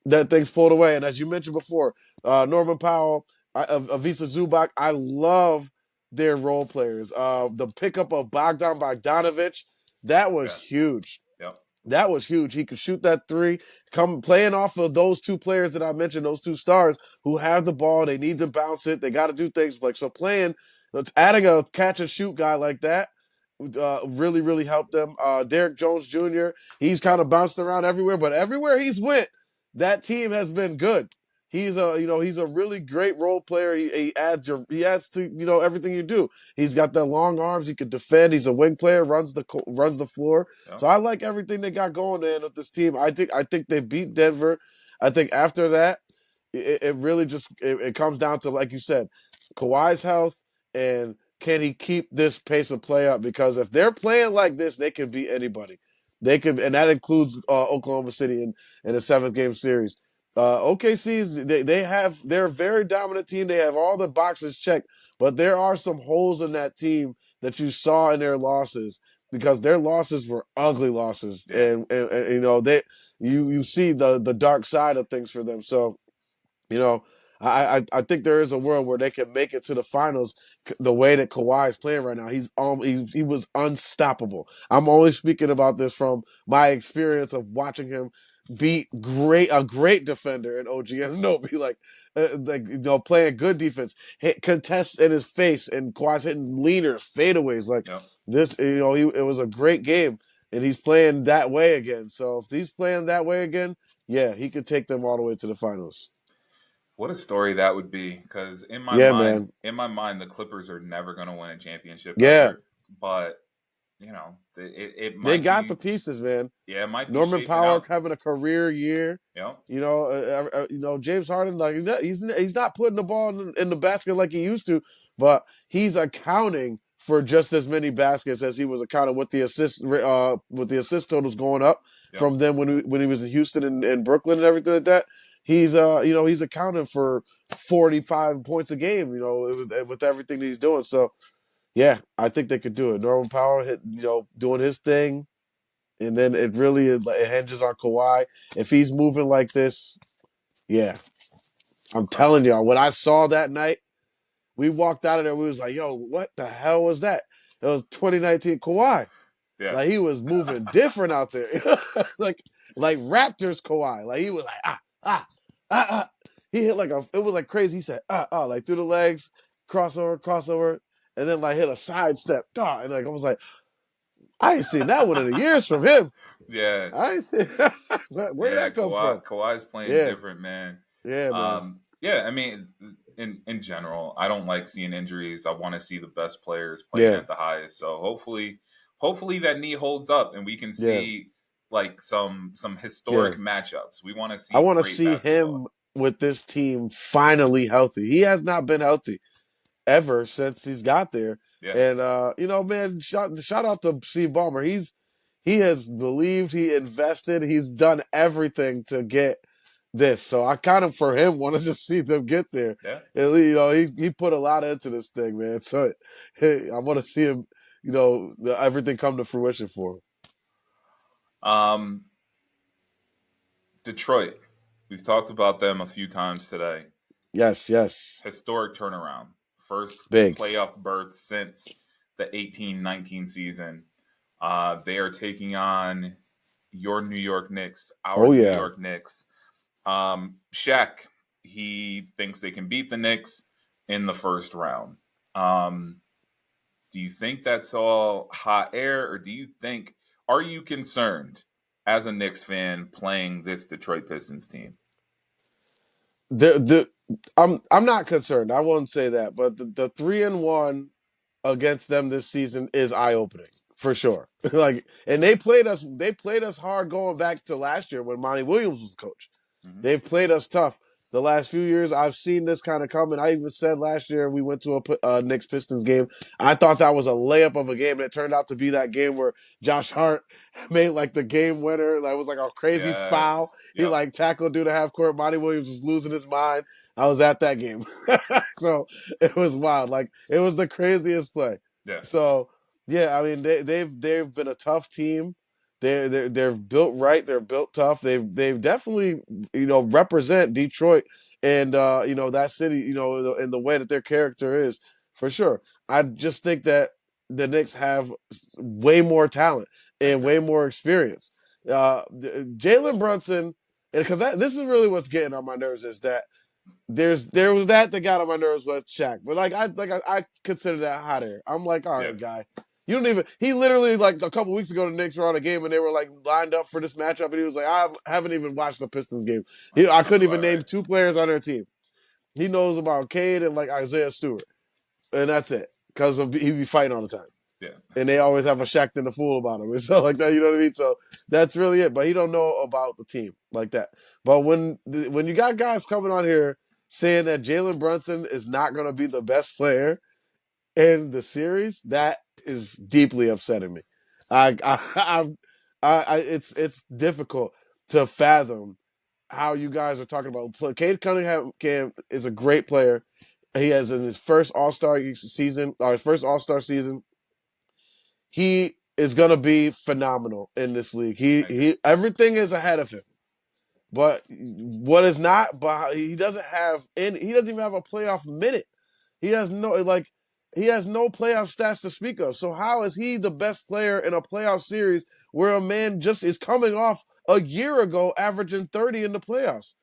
that things pulled away. And as you mentioned before, Norman Powell, Avisa Zubac, I love their role players. The pickup of Bogdan Bogdanovic, that was Yeah. huge. Yep. That was huge. He could shoot that three. Come playing off of those 2 players that I mentioned, those 2 stars who have the ball. They need to bounce it. They got to do things like so. Adding a catch and shoot guy like that really, really helped them. Derek Jones Jr. He's kind of bounced around everywhere, but everywhere he's went, that team has been good. He's a really great role player. He adds to everything you do. He's got the long arms. He can defend. He's a wing player. Runs the floor. Yep. So I like everything they got going in with this team. I think they beat Denver. I think after that, it really just it comes down to, like you said, Kawhi's health, and can he keep this pace of play up? Because if they're playing like this, they can beat anybody. They could, and that includes Oklahoma City in a 7th-game series. OKC's they're a very dominant team. They have all the boxes checked, but there are some holes in that team that you saw in their losses, because their losses were ugly losses, Yeah. and you see the dark side of things for them. So, you know, I think there is a world where they can make it to the finals the way that Kawhi is playing right now. He was unstoppable. I'm only speaking about this from my experience of watching him beat a great defender in OG Anunoby, playing good defense, hit contests in his face, and Kawhi's hitting leaners, fadeaways. Like Yep. this, it was a great game, and he's playing that way again. So if he's playing that way again, yeah, he could take them all the way to the finals. What a story that would be, because Yeah, man. in my mind, the Clippers are never going to win a championship Yeah, ever. But it they might got the be, pieces, man. yeah, it might be Norman shaping Powell out. having a career year. Yep. James Harden, like he's not putting the ball in the basket like he used to, but he's accounting for just as many baskets as he was accounting with the assist totals going up Yep. from them when he was in Houston and Brooklyn and everything like that. He's accounting for 45 points a game, with everything that he's doing. So yeah, I think they could do it. Norman Powell doing his thing. And then it hinges on Kawhi. If he's moving like this, yeah, I'm Okay. telling y'all, when I saw that night, we walked out of there. We was like, "Yo, what the hell was that?" It was 2019 Kawhi. Yeah. Like he was moving different out there, like Raptors Kawhi. Like he was like ah ah ah. He hit it was like crazy. He said like through the legs, crossover, and then like hit a sidestep. And like I was like, I ain't seen that one in the years from him. Yeah. I ain't seen where'd Yeah. that come from? Kawhi's playing Yeah, different, man. yeah, man. Yeah. I mean, in general, I don't like seeing injuries. I want to see the best players playing Yeah, at the highest. So hopefully that knee holds up and we can yeah, see like some yeah. historic matchups. We want to I see want to great see basketball. him with this team finally healthy. He has not been healthy ever since he's got there. Yeah. And man, shout out to Steve Ballmer. He has believed, he invested, he's done everything to get this. So I kind of for him want to just see them get there. Yeah. And he put a lot into this thing, man. So I want to see him, everything come to fruition for him. Um, Detroit. We've talked about them a few times today. Yes, yes. Historic turnaround. First Big. playoff berth since the 18-19 season. They are taking on your New York Knicks, our Oh New yeah. York Knicks. Shaq, he thinks they can beat the Knicks in the first round. Do you think that's all hot air, or are you concerned as a Knicks fan playing this Detroit Pistons team? The I'm not concerned. I won't say that, but the 3-1 against them this season is eye opening for sure. And they played us hard going back to last year when Monty Williams was coach. Mm-hmm. They've played us tough. The last few years, I've seen this kind of come, and I even said last year we went to a Knicks Pistons game. I thought that was a layup of a game, and it turned out to be that game where Josh Hart made like the game winner. Like it was like a crazy foul. Yes. He Yep. like tackled dude at half court. Monty Williams was losing his mind. I was at that game, so it was wild. Like it was the craziest play. Yeah. So yeah, I mean they've been a tough team. They're built right. They're built tough. They've definitely represent Detroit and that city in the way that their character is for sure. I just think that the Knicks have way more talent I and agree. way more experience. Jalen Brunson, because this is really what's getting on my nerves is that there was that got on my nerves with Shaq, but I consider that hot air. I'm like, all Yeah. right, guy, you don't even. He literally like a couple weeks ago the Knicks were on a game and they were like lined up for this matchup, and he was like, I haven't even watched the Pistons game. I Sounds couldn't even about name right. two players on their team. He knows about Cade and like Isaiah Stewart, and that's it because he be fighting all the time. Yeah. And they always have a Shaqtin' the fool about him and stuff like that. You know what I mean? So that's really it. But he don't know about the team like that. But when you got guys coming on here saying that Jalen Brunson is not going to be the best player in the series, that is deeply upsetting me. It's difficult to fathom how you guys are talking about. Cade Cunningham is a great player. He has in his first All Star season, or his first All Star season, he is going to be phenomenal in this league. I agree. He everything is ahead of him. But what is not, but he doesn't have any. He doesn't even have a playoff minute. He has no playoff stats to speak of. So how is he the best player in a playoff series where a man just is coming off a year ago averaging 30 in the playoffs.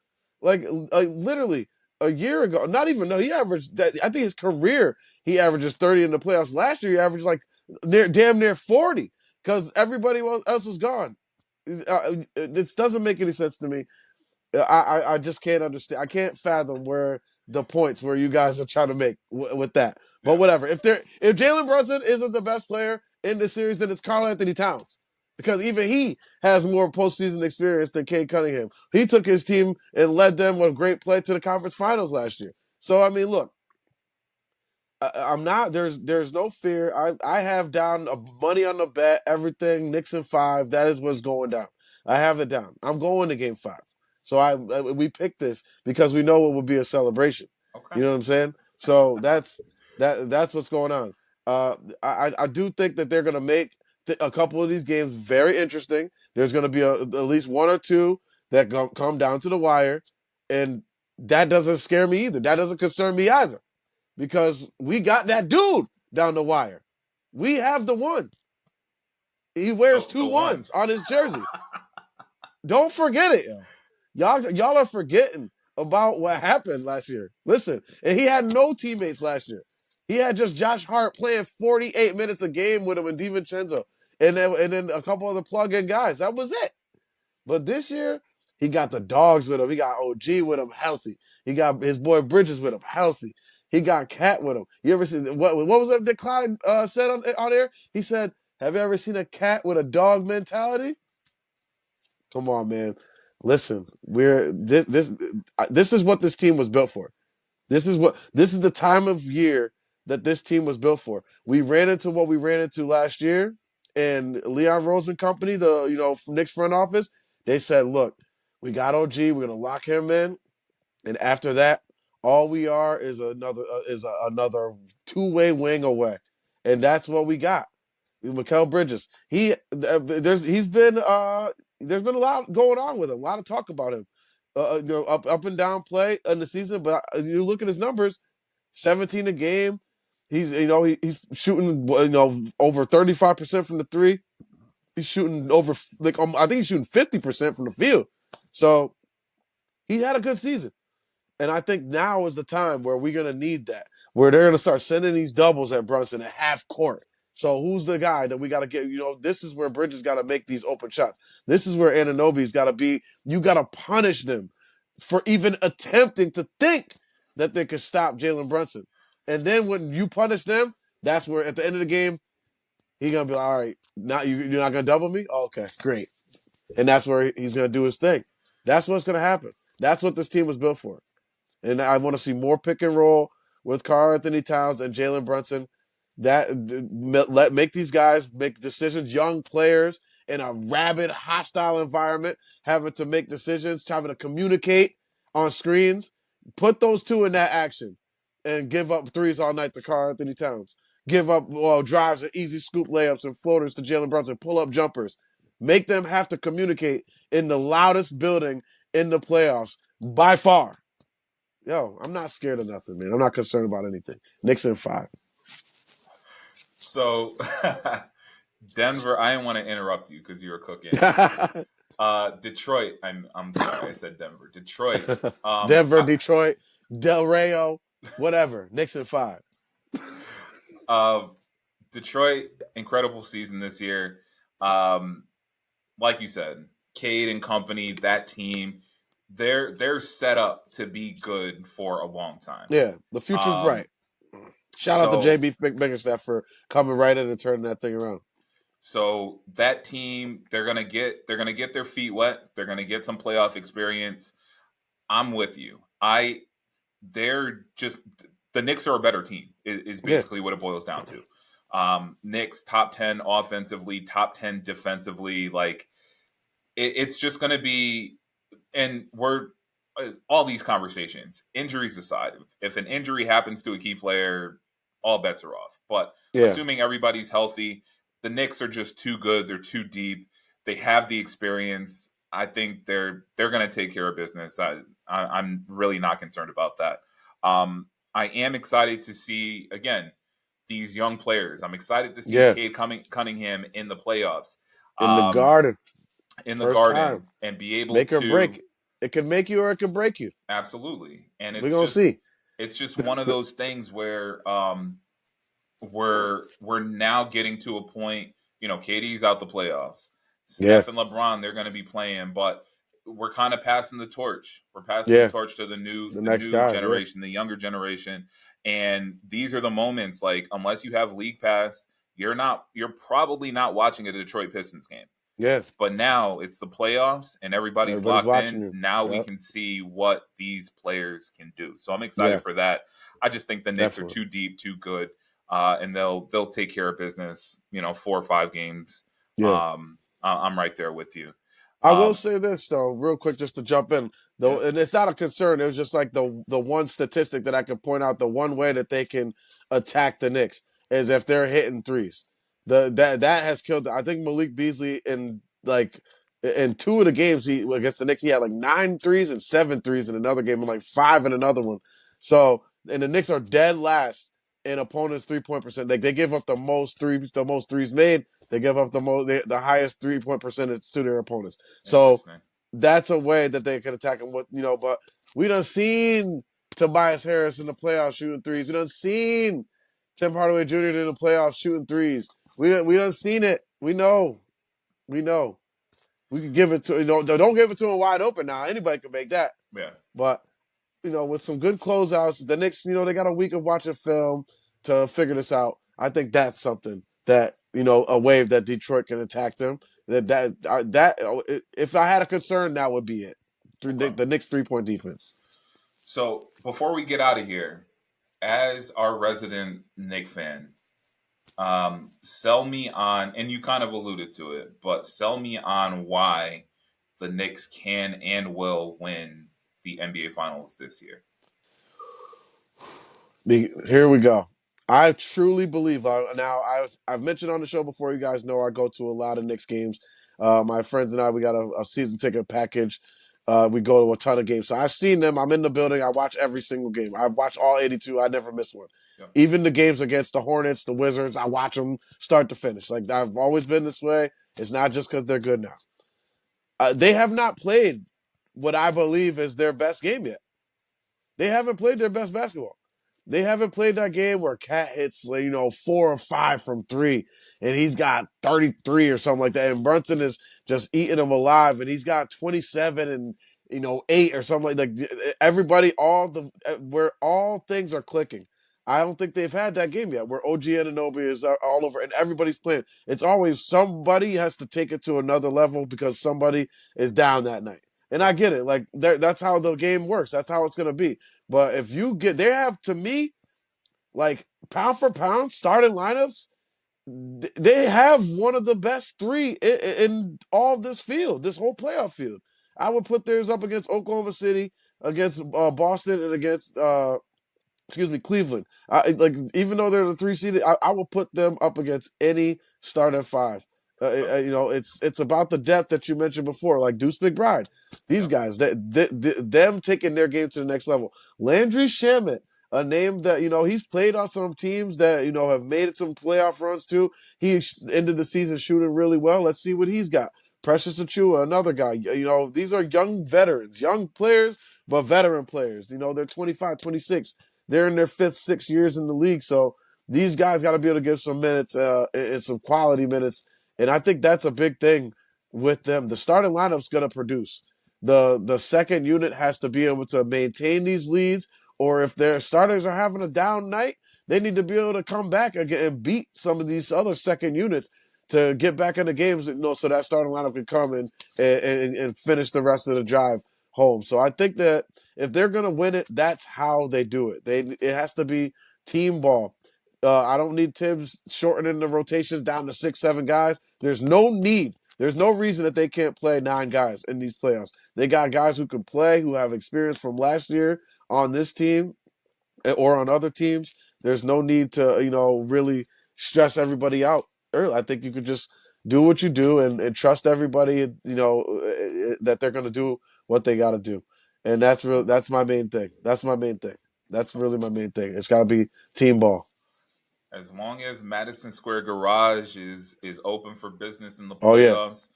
Like literally a year ago, not even, no, he averaged that. I think his career, he averages 30 in the playoffs. Last year, he averaged like damn near 40 because everybody else was gone. This doesn't make any sense to me. I just can't understand. I can't fathom where the points where you guys are trying to make with that. But Yeah. whatever. If Jalen Brunson isn't the best player in the series, then it's Karl Anthony Towns because even he has more postseason experience than Cade Cunningham. He took his team and led them with great play to the conference finals last year. So I mean, look, I'm not. There's no fear. I have down money on the bet. Everything Knicks in 5. That is what's going down. I have it down. I'm going to Game 5. So we picked this because we know it would be a celebration. Okay. You know what I'm saying? So that's what's going on. I do think that they're going to make a couple of these games very interesting. There's going to be at least one or two that come down to the wire, and that doesn't scare me either. That doesn't concern me either because we got that dude down the wire. We have the one. He wears The two ones ones. on his jersey. Don't forget it, yo. Y'all are forgetting about what happened last year. Listen, and he had no teammates last year. He had just Josh Hart playing 48 minutes a game with him and DiVincenzo, and then a couple other plug-in guys. That was it. But this year, he got the dogs with him. He got OG with him, healthy. He got his boy Bridges with him, healthy. He got Cat with him. You ever see what was that Clyde said on air? He said, "Have you ever seen a cat with a dog mentality?" Come on, man. Listen, this is what this team was built for. This is the time of year that this team was built for. We ran into what we ran into last year, and Leon Rose and company, the Knicks front office, they said, "Look, we got OG. We're gonna lock him in, and after that, all we are is another two-way wing away, and that's what we got." Mikal Bridges, there's been a lot going on with him, a lot of talk about him, up and down play in the season. But you look at his numbers, 17 a game. He's shooting over 35% from the three. He's shooting over I think he's shooting 50% from the field. So he had a good season. And I think now is the time where we're gonna need that, where they're gonna start sending these doubles at Brunson at half court. So who's the guy that we gotta get? This is where Bridges gotta make these open shots. This is where Anunoby's gotta be. You gotta punish them for even attempting to think that they could stop Jalen Brunson. And then when you punish them, that's where at the end of the game, he's gonna be like, all right, now you're not gonna double me? Oh, okay, great. And that's where he's gonna do his thing. That's what's gonna happen. That's what this team was built for. And I want to see more pick and roll with Karl Anthony Towns and Jalen Brunson. Make these guys make decisions, young players in a rabid, hostile environment, having to make decisions, having to communicate on screens. Put those two in that action and give up threes all night to Karl Anthony Towns. Give up drives and easy scoop layups and floaters to Jalen Brunson. Pull up jumpers. Make them have to communicate in the loudest building in the playoffs by far. Yo, I'm not scared of nothing, man. I'm not concerned about anything. Knicks in 5. So Denver, I didn't want to interrupt you because you were cooking. Detroit, I'm sorry, I said Denver. Detroit. Denver, Detroit, Del Rayo, whatever. Knicks in 5. Uh, Detroit, incredible season this year. Um, like you said, Cade and company, that team, they're set up to be good for a long time. Yeah, the future's Um, bright. Shout out to so JB Bickerstaff for coming right in and turning that thing around. so that team, they're gonna get their feet wet. They're gonna get some playoff experience. I'm with you. They're just the Knicks are a better team. Is Yeah, basically what it boils down to. Knicks top 10 offensively, top 10 defensively. Like it's just going to be, and we're all these conversations. Injuries aside, if an injury happens to a key player, all bets are off. But yeah. assuming everybody's healthy, the Knicks are just too good. They're too deep. They have the experience. I think they're going to take care of business. I'm really not concerned about that. I am excited to see again these young players. I'm excited to see Yeah. Cade Cunningham in the playoffs. In the Um, garden. in the First time. Garden and be able Make or to break. It can make you or it can break you. absolutely. And We're gonna see. it's just one of those things where we're now getting to a point. KD's out the playoffs. Yeah. Steph and LeBron, they're going to be playing, but we're kind of passing the torch. We're passing the Yeah. torch to the The the next new guys, yeah. generation, the younger generation. And these are the moments, like, unless you have League Pass, you're probably not watching a Detroit Pistons game. Yeah. But now it's the playoffs and everybody's Everybody's locked watching in. you. Now we Yep. can see what these players can do. So I'm Yeah, excited for that. I just think the Knicks are definitely. too deep, too good, and they'll take care of business. 4 or 5 games. Yeah. I'm right there with you. I will Um, say this though, real quick, just to jump in, yeah, though, and it's not a concern. It was just like the one statistic that I could point out. The one way that they can attack the Knicks is if they're hitting threes. That has killed. I think Malik Beasley in two of the games he against the Knicks, he had like 9 threes and 7 threes in another game, and like 5 in another one. So and the Knicks are dead last in opponents' 3-point percent. Like they give up the most threes made. They give up the highest 3-point percentage to their opponents. So interesting. that's a way that they could attack him with, but we done seen Tobias Harris in the playoffs shooting threes. We done seen Tim Hardaway Jr. in the playoffs shooting threes. We done seen it. We know. We know. We could give it to don't give it to him wide open now. Anybody can make that. Yeah. But with some good closeouts, the Knicks, they got a week of watching film to figure this out. I think that's something that a wave that Detroit can attack them. If I had a concern, that would be it. Okay. The Knicks 3-point defense. So before we get out of here, as our resident Nick fan, sell me on, and you kind of alluded to it, but sell me on why the Knicks can and will win the NBA Finals this year. Here we go. I truly believe. Now, I've mentioned on the show before. You guys know I go to a lot of Knicks games. My friends and I, we got a season ticket package. We go to a ton of games, so I've seen them. I'm in the building. I watch every single game. I've watched all 82. I never miss one. Yeah. Even the games against the Hornets, the Wizards, I watch them start to finish. Like I've always been this way. It's not just because they're good now. They have not played what I believe is their best game yet. They haven't played their best basketball. They haven't played that game where Cat hits 4 or 5 from three, and he's got 33 or something like that, and Brunson is just eating him alive, and he's got 27 and 8 or something like everybody where all things are clicking. I don't think they've had that game yet where OG Anunoby is all over and everybody's playing. It's always somebody has to take it to another level because somebody is down that night. And I get it. Like that's how the game works. That's how it's going to be. But if they have to me, like pound for pound starting lineups, they have one of the best three in all of this field, this whole playoff field. I would put theirs up against Oklahoma City, against Boston, and against Cleveland. Like even though they're the 3 seeded, I will put them up against any starting five. It's about the depth that you mentioned before, like Deuce McBride. These Yeah. guys, them taking their game to the next level. Landry Shamet, a name that he's played on some teams that have made it some playoff runs too. He ended the season shooting really well. Let's see what he's got. Precious Achua, another guy. These are young veterans, young players, but veteran players. They're 25, 26. They're in their 5th, 6th years in the league. So these guys got to be able to give some minutes and some quality minutes. And I think that's a big thing with them. The starting lineup's going to produce. The second unit has to be able to maintain these leads, or if their starters are having a down night, they need to be able to come back again and beat some of these other second units to get back in the games, so that starting lineup can come and finish the rest of the drive home. So I think that if they're gonna win it, that's how they do it. It has to be team ball. I don't need Tibbs shortening the rotations down to 6, 7 guys. There's no need. There's no reason that they can't play 9 guys in these playoffs. They got guys who can play, who have experience from last year on this team or on other teams. There's no need to, really stress everybody out early. I think you could just do what you do and trust everybody, that they're going to do what they got to do. And that's my main thing. That's my main thing. That's really my main thing. It's got to be team ball. As long as Madison Square Garage is open for business in the Oh yeah. playoffs,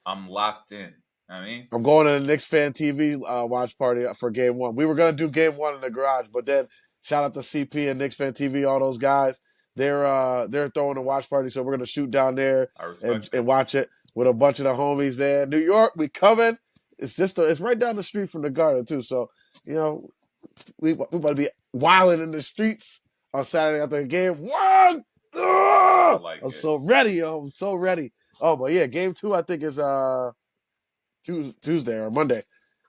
I'm locked in. I mean, I'm going to the Knicks fan TV watch party for Game 1. We were gonna do Game 1 in the garage, but then shout out to CP and Knicks fan TV, all those guys. They're throwing a watch party, so we're gonna shoot down there I and respect it. watch it with a bunch of the homies. Man, New York, we coming. It's right down the street from the Garden too. So you know we about to be wilding in the streets on Saturday after Game 1. I Ugh! like I'm it. so ready, yo. I'm so ready. Oh, but yeah, Game 2 I think is Tuesday or Monday.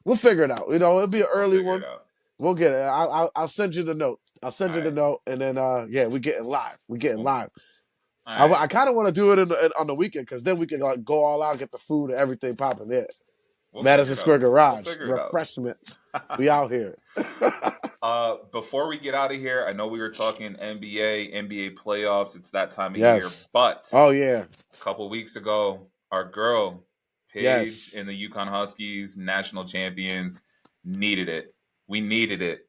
We'll figure it out. It'll be an We'll early figure it one. out. We'll get it. I'll send you the note. I'll All send you the right. note, and then yeah, we getting live. We getting Well, live. all I right. kind of want to do it on the weekend because then we can like go all out, get the food and everything popping there. We'll figure Madison it out. Square We'll Garage, figure it refreshments. out. We out here. Before we get out of here, I know we were talking NBA playoffs. It's that time of year, Yes. but Oh yeah. a couple weeks ago, our girl Paige Yes. and the UConn Huskies, national champions, needed it. We needed it.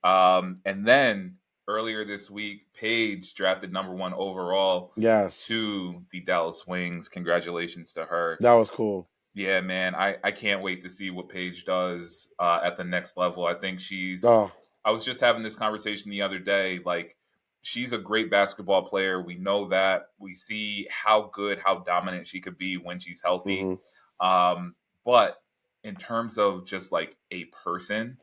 And then earlier this week, Paige drafted #1 overall Yes. to the Dallas Wings. Congratulations to her. That was cool. Yeah, man, I can't wait to see what Paige does at the next level. I think she's. Oh. I was just having this conversation the other day. Like, she's a great basketball player. We know that. We see how good, how dominant she could be when she's healthy. Hmm. But in terms of just like a person,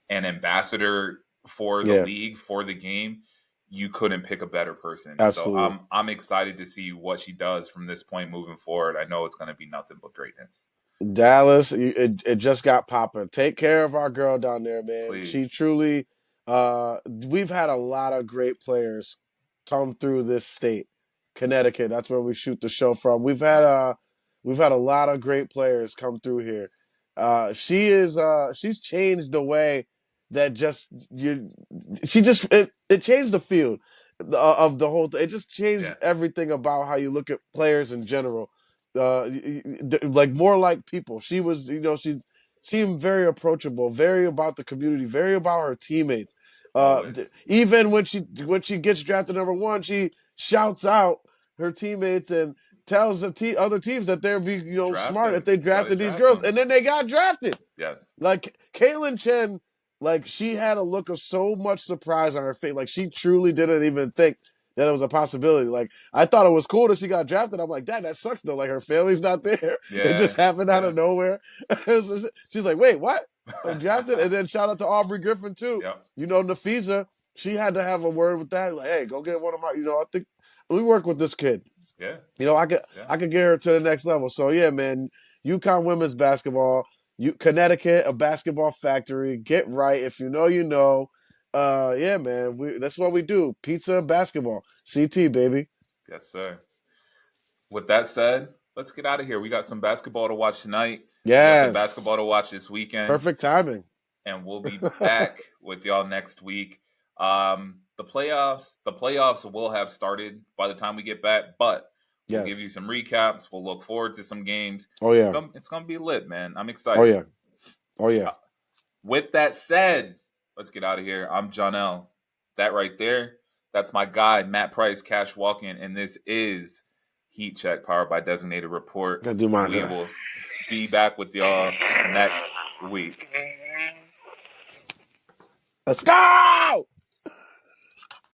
an ambassador for the Yeah. league, for the game, you couldn't pick a better person. So Absolutely. I'm excited to see what she does from this point moving forward. I know it's going to be nothing but greatness. Dallas, it just got popping. Take care of our girl down there, man. She Please. truly, we've had a lot of great players come through this state, Connecticut. That's where we shoot the show from. Yep. We've had a lot of great players come through here. She's changed the way that just you. She just it changed the field of the whole thing. It just changed Yeah. everything about how you look at players in general like more like people. She was, she seemed very approachable, very about the community, very about her teammates. Always. Even when she gets drafted #1, she shouts out her teammates and tells the other teams that they're be Draft smart if him. they Got to drafted these draft girls, him. and then they got drafted. Yes. Like Caitlin Chen, like she had a look of so much surprise on her face. Like she truly didn't even think that it was a possibility. Like I thought it was cool that she got drafted. I'm like, that sucks though. Like her family's not there. It Yeah. just happened out Yeah. of nowhere. She's like, wait, what? I'm drafted. And then shout out to Aubrey Griffin too. Yep. Nafisa, she had to have a word with that. Like, hey, go get one of my. I think we work with this kid. Yeah. I could Yeah. I could get her to the next level. So yeah, man, UConn women's basketball, Connecticut, a basketball factory. Get right. If you know, you know. Yeah, man. That's what we do. Pizza, basketball. CT, baby. Yes, sir. With that said, let's get out of here. We got some basketball to watch tonight. We got some Yes. basketball to watch this weekend. Perfect timing. And we'll be back with y'all next week. The playoffs will have started by the time we get back, but we'll give you Yes. some recaps. We'll look forward to some games. Oh yeah. It's gonna be lit, man. I'm Oh excited. yeah. Oh yeah. With that said, let's get out of here. I'm Johnell. That right there, that's my guy, Matt Price, Cash Walking, and this is Heat Check, powered by Designated Report. Gotta do mine We today. will be back with y'all next week. Let's go!